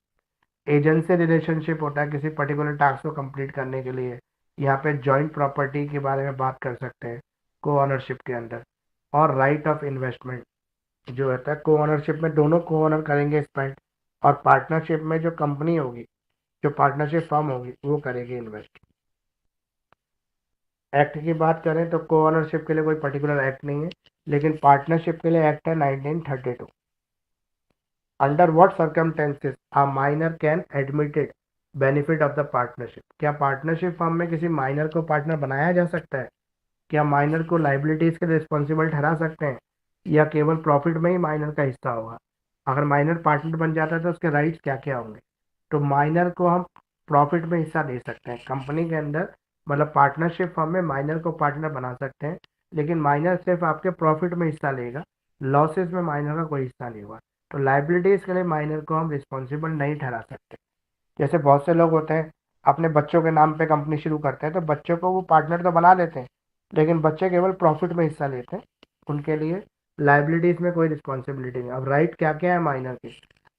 एजेंसी रिलेशनशिप होता है किसी पर्टिकुलर टास्क को कंप्लीट करने के लिए, यहाँ पे जॉइंट प्रॉपर्टी के बारे में बात कर सकते हैं को ऑनरशिप के अंदर। और राइट ऑफ इन्वेस्टमेंट जो होता है को ऑनरशिप में दोनों को ऑनर करेंगे स्पेंड, और पार्टनरशिप में जो कंपनी होगी जो पार्टनरशिप फर्म होगी वो करेगी इन्वेस्ट। एक्ट की बात करें तो को ऑनरशिप के लिए कोई पर्टिकुलर एक्ट नहीं है, लेकिन पार्टनरशिप के लिए एक्ट है 1932। Under what circumstances a minor can admitted benefit of the partnership. क्या पार्टनरशिप फर्म में किसी माइनर को पार्टनर बनाया जा सकता है? क्या माइनर को लाइबिलिटीज के लिए रिस्पॉन्सिबल ठहरा सकते हैं, या केवल प्रॉफिट में ही माइनर का हिस्सा होगा? अगर माइनर पार्टनर बन जाता है तो उसके राइट्स क्या क्या होंगे? तो माइनर को हम प्रॉफिट में हिस्सा दे सकते हैं कंपनी के अंदर, मतलब पार्टनरशिप फर्म में माइनर को पार्टनर बना सकते हैं, लेकिन माइनर सिर्फ आपके प्रॉफिट में हिस्सा लेगा, लॉसेस में माइनर का कोई हिस्सा नहीं होगा। तो लाइबिलिटीज के लिए माइनर को हम रिस्पॉन्सिबल नहीं ठहरा सकते। जैसे बहुत से लोग होते हैं अपने बच्चों के नाम पे कंपनी शुरू करते हैं, तो बच्चों को वो पार्टनर तो बना लेते हैं, लेकिन बच्चे केवल प्रॉफिट में हिस्सा लेते हैं, उनके लिए लाइबिलिटीज में कोई रिस्पॉन्सिबिलिटी नहीं। अब राइट क्या क्या है माइनर के?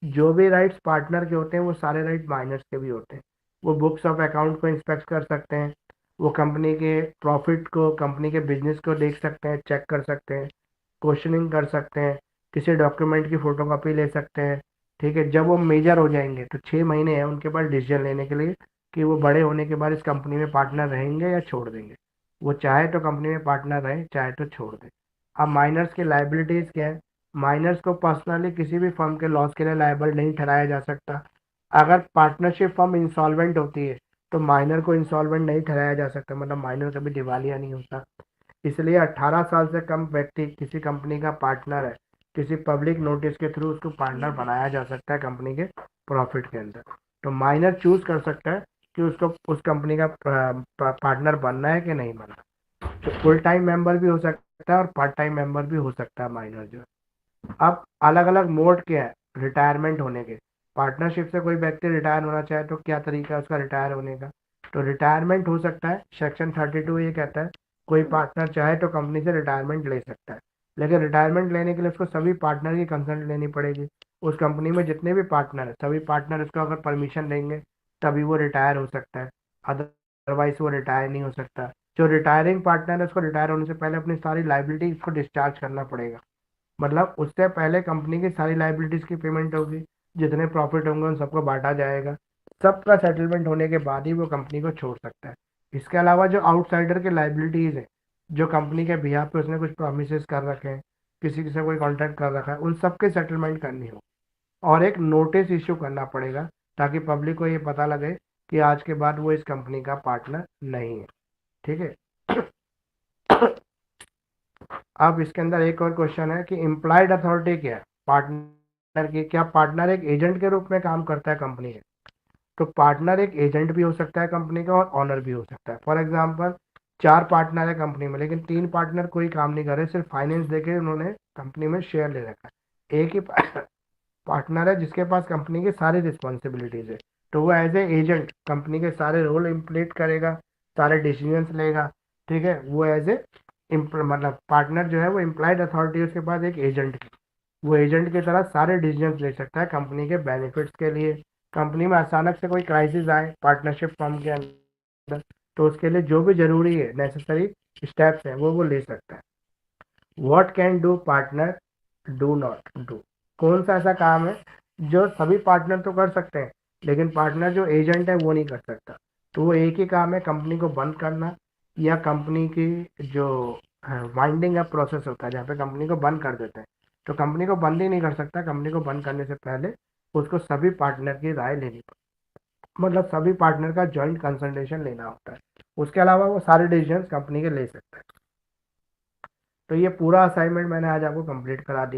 जो भी राइट्स पार्टनर के होते हैं वो सारे राइट माइनर्स के भी होते हैं। वो बुक्स ऑफ अकाउंट को इंस्पेक्ट कर सकते हैं, वो कंपनी के प्रॉफिट को, कंपनी के बिजनेस को देख सकते हैं, चेक कर सकते हैं, क्वेश्चनिंग कर सकते हैं, किसी डॉक्यूमेंट की फोटोकॉपी ले सकते हैं। ठीक है, जब वो मेजर हो जाएंगे तो 6 महीने हैं उनके पास डिसीजन लेने के लिए कि वो बड़े होने के बाद इस कंपनी में पार्टनर रहेंगे या छोड़ देंगे। वो चाहे तो कंपनी में पार्टनर रहे, चाहे तो छोड़ दे। अब माइनर्स की लाइबिलिटीज क्या है? माइनर्स को पर्सनली किसी भी फर्म के लॉस के लिए लायबल नहीं ठहराया जा सकता। अगर पार्टनरशिप फर्म इंसॉल्वेंट होती है तो माइनर को इंसॉल्वेंट नहीं ठहराया जा सकता, मतलब माइनर कभी दिवालिया नहीं होता। इसलिए 18 साल से कम व्यक्ति किसी कंपनी का पार्टनर है, किसी पब्लिक नोटिस के थ्रू उसको पार्टनर बनाया जा सकता है कंपनी के प्रॉफिट के अंदर। तो माइनर चूज कर सकता है कि उसको उस कंपनी का पार्टनर बनना है कि नहीं बनना। तो फुल टाइम मेंबर भी हो सकता है और पार्ट टाइम मेंबर भी हो सकता है माइनर जो है। अब अलग अलग मोड क्या है रिटायरमेंट होने के? पार्टनरशिप से कोई व्यक्ति रिटायर होना चाहे तो क्या तरीका है उसका रिटायर होने का? तो रिटायरमेंट हो सकता है, सेक्शन 32 ये कहता है कोई पार्टनर चाहे तो कंपनी से रिटायरमेंट ले सकता है, लेकिन रिटायरमेंट लेने के लिए उसको सभी पार्टनर की कंसल्ट लेनी पड़ेगी। उस कंपनी में जितने भी पार्टनर है सभी पार्टनर उसको अगर परमिशन देंगे तभी वो रिटायर हो सकता है, अदरवाइज वो रिटायर नहीं हो सकता। जो रिटायरिंग पार्टनर है उसको रिटायर होने से पहले अपनी सारी लाइबिलिटी को डिस्चार्ज करना पड़ेगा, मतलब उससे पहले कंपनी की सारी लाइबिलिटीज की पेमेंट होगी, जितने प्रॉफिट होंगे उन सबको बांटा जाएगा, सबका सेटलमेंट होने के बाद ही वो कंपनी को छोड़ सकता है। इसके अलावा जो आउटसाइडर के लाइबिलिटीज है, जो कंपनी के बिहाफ पे उसने कुछ प्रोमिस कर रखे हैं, किसी से कोई कॉन्ट्रैक्ट कर रखा है, उन सबके सेटलमेंट करनी हो और एक नोटिस इश्यू करना पड़ेगा, ताकि पब्लिक को ये पता लगे कि आज के बाद वो इस कंपनी का पार्टनर नहीं है। ठीक है। अब इसके अंदर एक और क्वेश्चन है कि इम्प्लाइड अथॉरिटी क्या है पार्टनर की? क्या पार्टनर एक एजेंट के रूप में काम करता है कंपनी के? तो पार्टनर एक एजेंट भी हो सकता है कंपनी का और ऑनर भी हो सकता है। फॉर एग्जांपल 4 पार्टनर है कंपनी में, लेकिन 3 पार्टनर कोई काम नहीं कर रहे, सिर्फ फाइनेंस देके उन्होंने कंपनी में शेयर ले रखा है। एक ही पार्टनर है जिसके पास कंपनी की सारी रिस्पॉन्सिबिलिटीज है, तो वो एज ए एजेंट कंपनी के सारे रोल इम्प्लीट करेगा, सारे डिसीजंस लेगा। ठीक है, वो एज ए मतलब पार्टनर जो है वो इम्प्लाइड अथॉरिटी उसके पास एक एजेंट की, वो एजेंट की तरह सारे डिसीजंस ले सकता है कंपनी के बेनिफिट्स के लिए। कंपनी में अचानक से कोई क्राइसिस आए पार्टनरशिप फर्म के अंदर, तो उसके लिए जो भी जरूरी है नेसेसरी स्टेप्स हैं वो ले सकता है। What can do partner do not do? कौन सा ऐसा काम है जो सभी पार्टनर तो कर सकते हैं लेकिन पार्टनर जो एजेंट है वो नहीं कर सकता? तो वो एक ही काम है, कंपनी को बंद करना, या कंपनी की जो वाइंडिंग अप प्रोसेस होता है जहाँ पे कंपनी को बंद कर देते हैं। तो कंपनी को बंद ही नहीं कर सकता, कंपनी को बंद करने से पहले उसको सभी पार्टनर की राय लेनी पड़ती, मतलब सभी पार्टनर का जॉइंट कंसल्टेशन लेना होता है। उसके अलावा वो सारे डिसीजन कंपनी के ले सकता है। तो ये पूरा असाइनमेंट मैंने आज आपको कंप्लीट करा दिया।